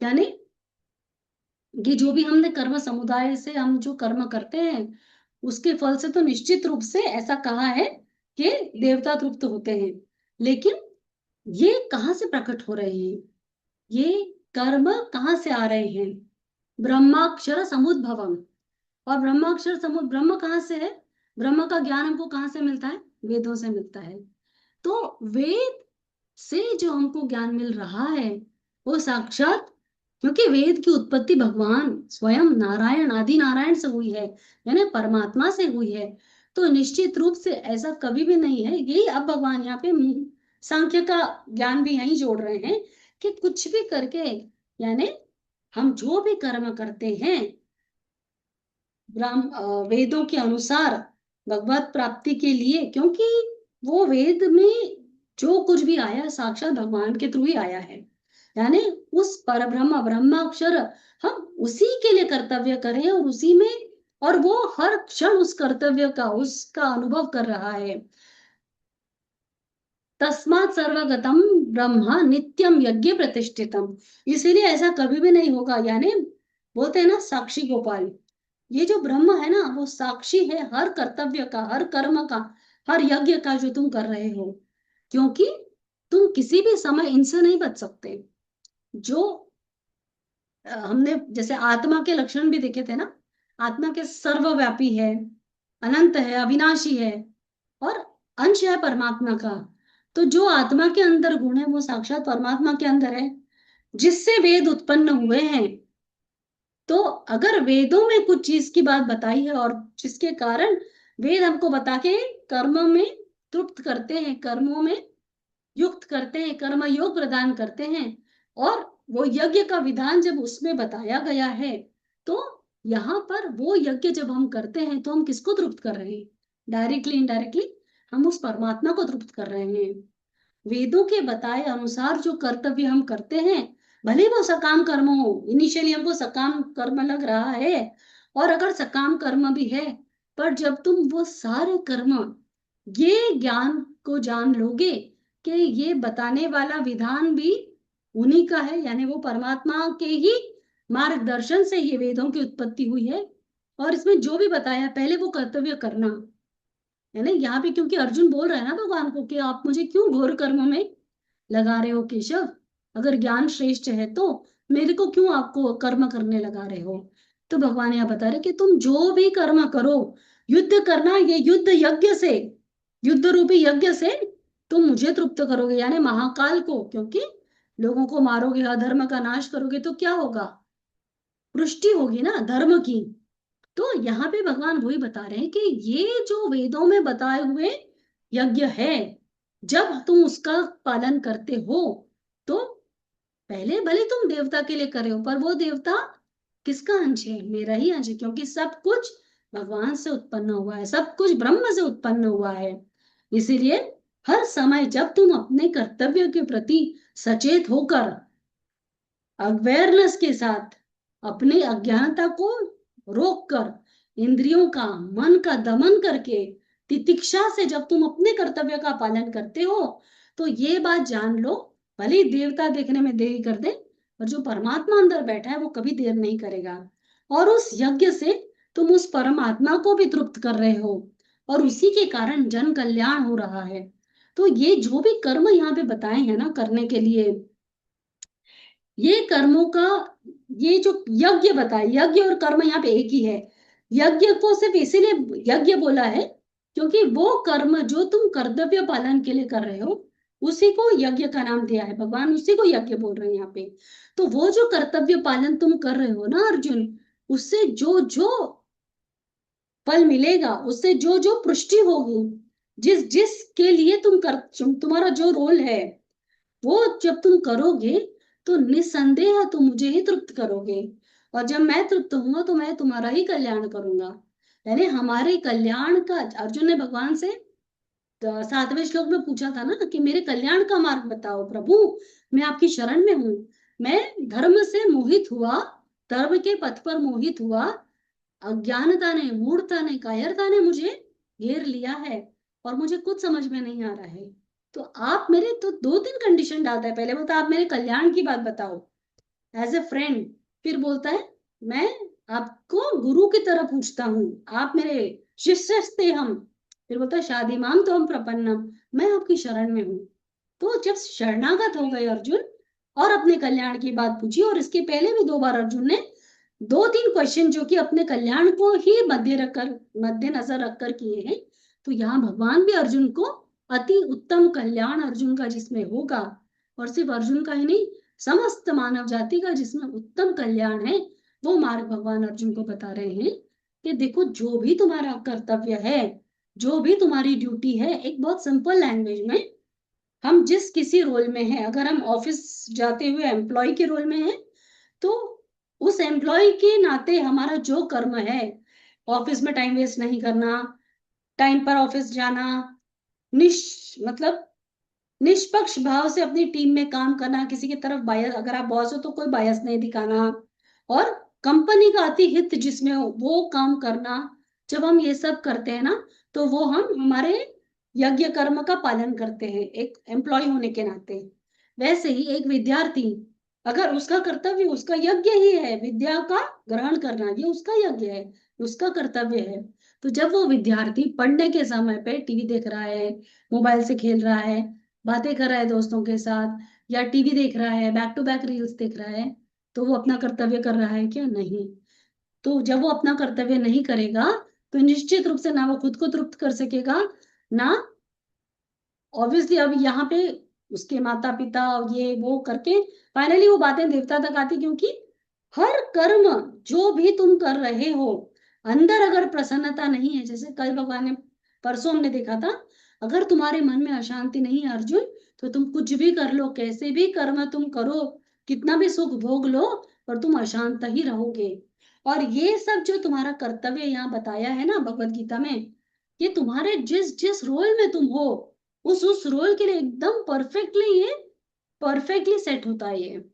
यानी ये जो भी हमने कर्म समुदाय से हम जो कर्म करते हैं, उसके फल से तो निश्चित रूप से ऐसा कहा है कि देवता तृप्त होते हैं। लेकिन ये कहाँ से प्रकट हो रहे हैं? ये कर्म कहाँ से आ रहे हैं? ब्रह्माक्षर समुद्भवम। और ब्रह्माक्षर समुद्र, ब्रह्म कहाँ से है? ब्रह्म का ज्ञान हमको कहाँ से मिलता है? वेदों से मिलता है। तो वेद से जो हमको ज्ञान मिल रहा है वो साक्षात, क्योंकि वेद की उत्पत्ति भगवान स्वयं नारायण, आदि नारायण से हुई है, यानी परमात्मा से हुई है। तो निश्चित रूप से ऐसा कभी भी नहीं है। यही अब भगवान यहाँ पे सांख्य का ज्ञान भी यही जोड़ रहे हैं कि कुछ भी करके, यानी हम जो भी कर्म करते हैं वेदों के अनुसार भगवत प्राप्ति के लिए, क्योंकि वो वेद में जो कुछ भी आया साक्षात भगवान के थ्रू ही आया है। यानी उस परब्रह्म ब्रह्माक्षर, हम उसी के लिए कर्तव्य करें और उसी में, और वो हर क्षण उस कर्तव्य का, उसका अनुभव कर रहा है। तस्मात् सर्वगतम ब्रह्म नित्यम यज्ञ प्रतिष्ठितम। इसीलिए ऐसा कभी भी नहीं होगा। यानी बोलते हैं ना साक्षी गोपाल, ये जो ब्रह्म है ना वो साक्षी है हर कर्तव्य का, हर कर्म का, हर यज्ञ का जो तुम कर रहे हो, क्योंकि तुम किसी भी समय इनसे नहीं बच सकते। जो हमने जैसे आत्मा के लक्षण भी देखे थे ना, आत्मा के सर्वव्यापी है, अनंत है, अविनाशी है, और अंश है परमात्मा का। तो जो आत्मा के अंदर गुण है वो साक्षात परमात्मा के अंदर है, जिससे वेद उत्पन्न हुए हैं। तो अगर वेदों में कुछ चीज की बात बताई है और जिसके कारण वेद हमको बता के कर्म में तृप्त करते हैं, कर्मों में युक्त करते हैं, कर्म योग प्रदान करते हैं, और वो यज्ञ का विधान जब उसमें बताया गया है, तो यहाँ पर वो यज्ञ जब हम करते हैं तो हम किसको तृप्त कर रहे हैं? डायरेक्टली इनडायरेक्टली हम उस परमात्मा को तृप्त कर रहे हैं। वेदों के बताए अनुसार जो कर्तव्य हम करते हैं, भले वो सकाम कर्म हो, इनिशियली हमको सकाम कर्म लग रहा है, और अगर सकाम कर्म भी है, पर जब तुम वो सारे कर्म, ये ज्ञान को जान लोगे कि ये बताने वाला विधान भी उन्हीं का है, यानी वो परमात्मा के ही मार्गदर्शन से ये वेदों की उत्पत्ति हुई है, और इसमें जो भी बताया पहले वो कर्तव्य करना है ना। यहाँ पे क्योंकि अर्जुन बोल रहा है ना भगवान को कि आप मुझे क्यों घोर कर्म में लगा रहे हो केशव, अगर ज्ञान श्रेष्ठ है तो मेरे को क्यों आपको कर्म करने लगा रहे हो? तो भगवान यहाँ बता रहे कि तुम जो भी कर्म करो, युद्ध करना, ये युद्ध यज्ञ से, युद्ध रूपी यज्ञ से तुम मुझे तृप्त करोगे, यानी महाकाल को, क्योंकि लोगों को मारोगे, अधर्म का नाश करोगे तो क्या होगा? पुष्टि होगी ना धर्म की। तो यहाँ पे भगवान वही बता रहे हैं कि ये जो वेदों में बताए हुए यज्ञ है, जब तुम उसका पालन करते हो तो पहले भले तुम देवता के लिए कर रहे हो, पर वो देवता किसका अंश है? मेरा ही अंश है, क्योंकि सब कुछ भगवान से उत्पन्न हुआ है, सब कुछ ब्रह्म से उत्पन्न हुआ है। इसीलिए हर समय जब तुम अपने कर्तव्य के प्रति सचेत होकर, अवेयरनेस के साथ, अपनी अज्ञानता को रोककर, इंद्रियों का, मन का दमन करके, तितिक्षा से जब तुम अपने कर्तव्य का पालन करते हो, तो ये बात जान लो, भले ही देवता देखने में देरी कर दे, और जो परमात्मा अंदर बैठा है वो कभी देर नहीं करेगा। और उस यज्ञ से तुम उस परमात्मा को भी तृप्त कर रहे हो, और उसी के कारण जन कल्याण हो रहा है। तो ये जो भी कर्म यहाँ पे बताए हैं ना करने के लिए, ये कर्मों का, ये जो यज्ञ बताए, यज्ञ और कर्म यहाँ पे एक ही है। यज्ञ को सिर्फ इसीलिए यज्ञ बोला है क्योंकि वो कर्म जो तुम कर्तव्य पालन के लिए कर रहे हो, उसी को यज्ञ का नाम दिया है, भगवान उसी को यज्ञ बोल रहे हैं यहाँ पे। तो वो जो कर्तव्य पालन तुम कर रहे हो ना अर्जुन, उससे जो जो फल मिलेगा, उससे जो जो पुष्टि होगी, जिस जिस के लिए तुम्हारा जो रोल है, वो जब तुम करोगे तो निसंदेह तुम मुझे ही तृप्त करोगे, और जब मैं तृप्त होऊंगा तो मैं तुम्हारा ही कल्याण करूंगा। यानी हमारे कल्याण का, अर्जुन ने भगवान से 7वें श्लोक में पूछा था ना कि मेरे कल्याण का मार्ग बताओ प्रभु, मैं आपकी शरण में हूँ। मैं धर्म से मोहित हुआ, धर्म के पथ पर मोहित हुआ, अज्ञानता ने, मूढ़ता ने, कायरता ने मुझे घेर लिया है, और मुझे कुछ समझ में नहीं आ रहा है। तो आप मेरे, तो 2-3 कंडीशन डालता है, पहले बोलता है आप मेरे कल्याण की बात बताओ एज ए फ्रेंड, फिर बोलता है मैं आपको गुरु की तरह पूछता हूँ, आप मेरे शिष्य थे हम, फिर बोलता है शादी माम तो हम प्रपन्नम, मैं आपकी शरण में हूँ। तो जब शरणागत हो गए अर्जुन और अपने कल्याण की बात पूछी, और इसके पहले भी 2 बार अर्जुन ने 2-3 क्वेश्चन जो कि अपने कल्याण को ही मद्देनजर रखकर किए हैं, तो यहाँ भगवान भी अर्जुन को अति उत्तम कल्याण अर्जुन का जिसमें होगा, और सिर्फ अर्जुन का ही नहीं, समस्त मानव जाति का जिसमें उत्तम कल्याण है, वो मार्ग भगवान अर्जुन को बता रहे हैं कि देखो जो भी तुम्हारा कर्तव्य है, जो भी तुम्हारी ड्यूटी है, एक बहुत सिंपल लैंग्वेज में, हम जिस किसी रोल में है, अगर हम ऑफिस जाते हुए एम्प्लॉय के रोल में है, तो उस एम्प्लॉय के नाते हमारा जो कर्म है, ऑफिस में टाइम वेस्ट नहीं करना, टाइम पर ऑफिस जाना, मतलब निष्पक्ष भाव से अपनी टीम में काम करना, किसी की तरफ बायस, अगर आप बॉस हो तो कोई बायस नहीं दिखाना, और कंपनी का अति हित जिसमें हो वो काम करना। जब हम ये सब करते हैं ना, तो वो हम हमारे यज्ञ कर्म का पालन करते हैं एक एम्प्लॉय होने के नाते। वैसे ही एक विद्यार्थी, अगर उसका कर्तव्य, उसका यज्ञ ही है विद्या का ग्रहण करना, ये उसका यज्ञ है, उसका कर्तव्य है। तो जब वो विद्यार्थी पढ़ने के समय पे टीवी देख रहा है, मोबाइल से खेल रहा है, बातें कर रहा है दोस्तों के साथ, या टीवी देख रहा है, बैक टू बैक रील्स देख रहा है, तो वो अपना कर्तव्य कर रहा है क्या? नहीं। तो जब वो अपना कर्तव्य नहीं करेगा, तो निश्चित रूप से ना वो खुद को तृप्त कर सकेगा, ना ऑब्वियसली अब यहाँ पे उसके माता पिता ये वो करके फाइनली वो बातें देवता तक आती, क्योंकि हर कर्म जो भी तुम कर रहे हो, अंदर अगर प्रसन्नता नहीं है, जैसे कल भगवान ने, परसों हमने देखा था, अगर तुम्हारे मन में अशांति नहीं है अर्जुन, तो तुम कुछ भी कर लो, कैसे भी कर्म तुम करो, कितना भी सुख भोग लो, पर तुम अशांत ही रहोगे। और ये सब जो तुम्हारा कर्तव्य यहाँ बताया है ना भगवत गीता में, ये तुम्हारे जिस जिस रोल में तुम हो, उस रोल के लिए एकदम परफेक्टली सेट होता है ये।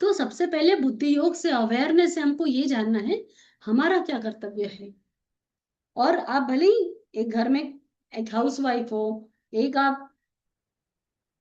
तो सबसे पहले बुद्धि योग से, अवेयरनेस से हमको ये जानना है हमारा क्या कर्तव्य है। और आप भले ही एक घर में एक हाउसवाइफ हो, एक आप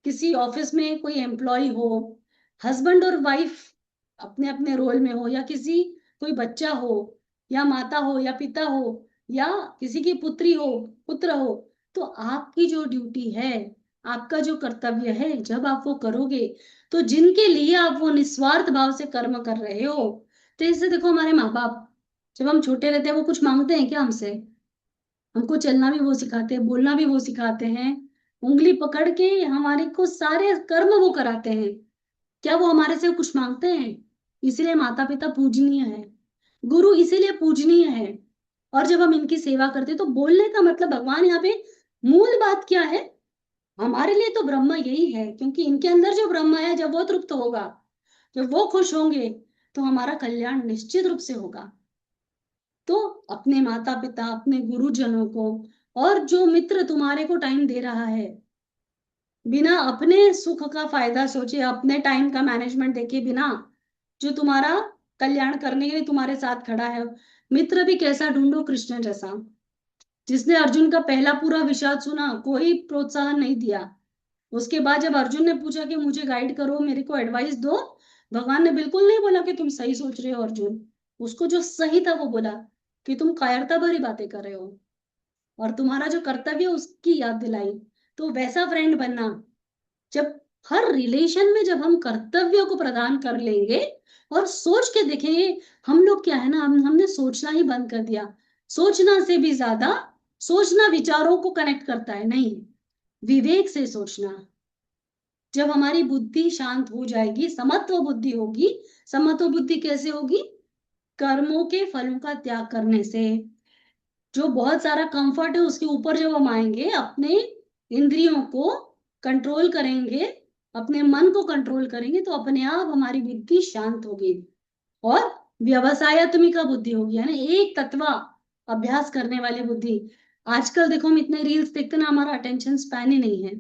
किसी ऑफिस में कोई एम्प्लॉय हो, हस्बैंड और वाइफ अपने अपने रोल में हो, या किसी कोई बच्चा हो, या माता हो, या पिता हो, या किसी की पुत्री हो, पुत्र हो, तो आपकी जो ड्यूटी है, आपका जो कर्तव्य है, जब आप वो करोगे, तो जिनके लिए आप वो निस्वार्थ भाव से कर्म कर रहे हो, तो इससे देखो हमारे माँ बाप जब हम छोटे रहते हैं वो कुछ मांगते हैं क्या हमसे? हमको चलना भी वो सिखाते हैं, बोलना भी वो सिखाते हैं, उंगली पकड़ के हमारे को सारे कर्म वो कराते हैं। क्या वो हमारे से कुछ मांगते हैं? इसीलिए माता पिता पूजनीय है, गुरु इसीलिए पूजनीय है। और जब हम इनकी सेवा करते हैं, तो बोलने का मतलब भगवान यहाँ पे मूल बात क्या है, हमारे लिए तो ब्रह्म यही है, क्योंकि इनके अंदर जो ब्रह्म है, जब वो तृप्त होगा, जब वो खुश होंगे, तो हमारा कल्याण निश्चित रूप से होगा। तो अपने माता पिता, अपने गुरुजनों को, और जो मित्र तुम्हारे को टाइम दे रहा है, बिना अपने सुख का फायदा सोचे, अपने टाइम का मैनेजमेंट देखे बिना, जो तुम्हारा कल्याण करने के लिए तुम्हारे साथ खड़ा है, मित्र भी कैसा ढूंढो, कृष्ण जैसा, जिसने अर्जुन का पहला पूरा विषाद सुना, कोई प्रोत्साहन नहीं दिया। उसके बाद जब अर्जुन ने पूछा कि मुझे गाइड करो, मेरे को एडवाइस दो, भगवान ने बिल्कुल नहीं बोला कि तुम सही सोच रहे हो अर्जुन। उसको जो सही था वो बोला कि तुम कायरता भरी बातें कर रहे हो, और तुम्हारा जो कर्तव्य है उसकी याद दिलाई। तो वैसा फ्रेंड बनना, जब हर रिलेशन में जब हम कर्तव्य को प्रदान कर लेंगे और सोच के देखेंगे। हम लोग क्या है ना, हमने सोचना ही बंद कर दिया। सोचना से भी ज्यादा, सोचना विचारों को कनेक्ट करता है, नहीं, विवेक से सोचना। जब हमारी बुद्धि शांत हो जाएगी, समत्व बुद्धि होगी। समत्व बुद्धि कैसे होगी? कर्मों के फलों का त्याग करने से। जो बहुत सारा कंफर्ट है उसके ऊपर जब हम आएंगे, अपने इंद्रियों को कंट्रोल करेंगे, अपने मन को कंट्रोल करेंगे, तो अपने आप हमारी बुद्धि शांत होगी और व्यवसायत्मिका बुद्धि होगी, यानी एक तत्व अभ्यास करने वाली बुद्धि। आजकल देखो हम इतने रील्स देखते ना, हमारा अटेंशन स्पैन ही नहीं है।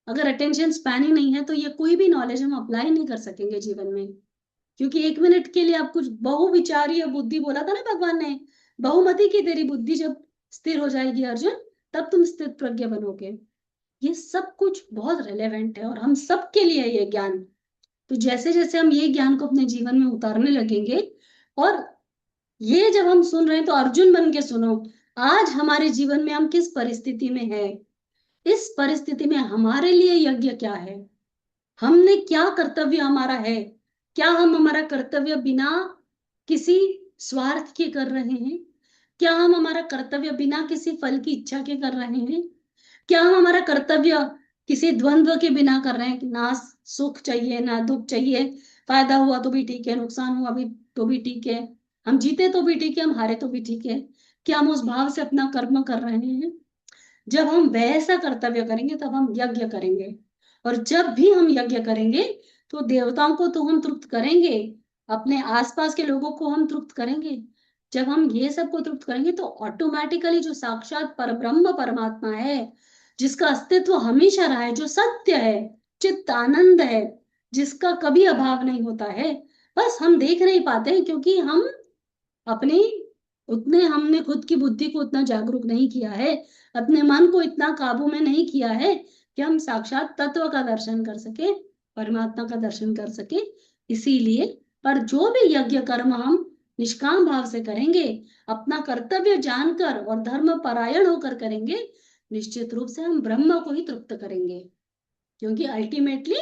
अगर अटेंशन स्पैन ही नहीं है तो ये कोई भी नॉलेज हम अप्लाई नहीं कर सकेंगे जीवन में। क्योंकि 1 मिनट के लिए आप कुछ बहुविचारी बुद्धि बोला था ना भगवान ने, बहुमति की तेरी बुद्धि जब स्थिर हो जाएगी अर्जुन, तब तुम स्थित प्रज्ञ बनोगे। ये सब कुछ बहुत रेलेवेंट है और हम सबके लिए है ये ज्ञान। तो जैसे जैसे हम ये ज्ञान को अपने जीवन में उतारने लगेंगे, और ये जब हम सुन रहे हैं तो अर्जुन बन के सुनो। आज हमारे जीवन में हम किस परिस्थिति में है, इस परिस्थिति में हमारे लिए यज्ञ क्या है, हमने क्या कर्तव्य हमारा है, क्या हम हमारा कर्तव्य बिना किसी स्वार्थ के कर रहे हैं, क्या हम हमारा कर्तव्य बिना किसी फल की इच्छा के कर रहे हैं, क्या हम हमारा कर्तव्य किसी द्वंद्व के बिना कर रहे हैं कि ना सुख चाहिए ना दुख चाहिए, फायदा हुआ तो भी ठीक है, नुकसान हुआ भी तो भी ठीक है, हम जीते तो भी ठीक है, हम हारे तो भी ठीक है। क्या हम उस भाव से अपना कर्म कर रहे हैं? जब हम वैसा कर्तव्य करेंगे तब हम यज्ञ करेंगे। और जब भी हम यज्ञ करेंगे तो देवताओं को तो हम तृप्त करेंगे, अपने आसपास के लोगों को हम तृप्त करेंगे। जब हम ये सब को तृप्त करेंगे तो ऑटोमेटिकली जो साक्षात परब्रह्म परमात्मा है, जिसका अस्तित्व हमेशा रहा है, जो सत्य है, चित्त आनंद है, जिसका कभी अभाव नहीं होता है, बस हम देख नहीं पाते हैं क्योंकि हम अपने उतने हमने खुद की बुद्धि को उतना जागरूक नहीं किया है, अपने मन को इतना काबू में नहीं किया है कि हम साक्षात तत्व का दर्शन कर सके, परमात्मा का दर्शन कर सके। इसीलिए पर जो भी यज्ञ कर्म हम निष्काम भाव से करेंगे, अपना कर्तव्य जानकर और धर्म परायण होकर करेंगे, निश्चित रूप से हम ब्रह्म को ही तृप्त करेंगे। क्योंकि अल्टीमेटली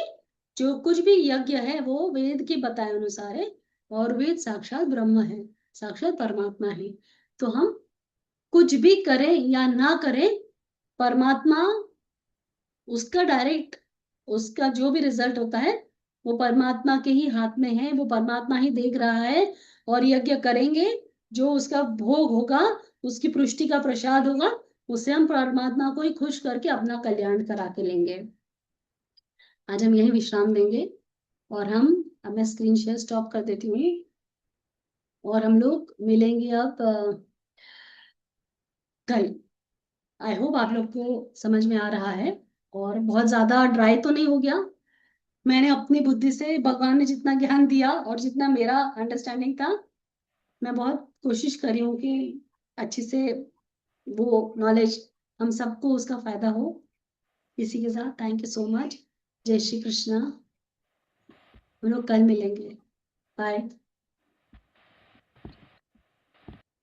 जो कुछ भी यज्ञ है वो वेद के बताए अनुसार है, और वेद साक्षात ब्रह्म है, साक्षात परमात्मा है। तो हम कुछ भी करें या ना करें, परमात्मा उसका डायरेक्ट, उसका जो भी रिजल्ट होता है वो परमात्मा के ही हाथ में है, वो परमात्मा ही देख रहा है। और यज्ञ करेंगे, जो उसका भोग होगा, उसकी पुष्टि का प्रसाद होगा, उससे हम परमात्मा को ही खुश करके अपना कल्याण करा के लेंगे। आज हम यही विश्राम देंगे, और अब मैं स्क्रीन शेयर स्टॉप कर देती हूँ, और हम लोग मिलेंगे अब कल। आई होप आप लोग को समझ में आ रहा है, और बहुत ज्यादा ड्राई तो नहीं हो गया। मैंने अपनी बुद्धि से, भगवान ने जितना ज्ञान दिया और जितना मेरा अंडरस्टैंडिंग था, मैं बहुत कोशिश कर रही हूँ कि अच्छी से वो नॉलेज हम सबको उसका फायदा हो। इसी के साथ थैंक यू सो मच। जय श्री कृष्णा। हम लोग कल मिलेंगे। बाय।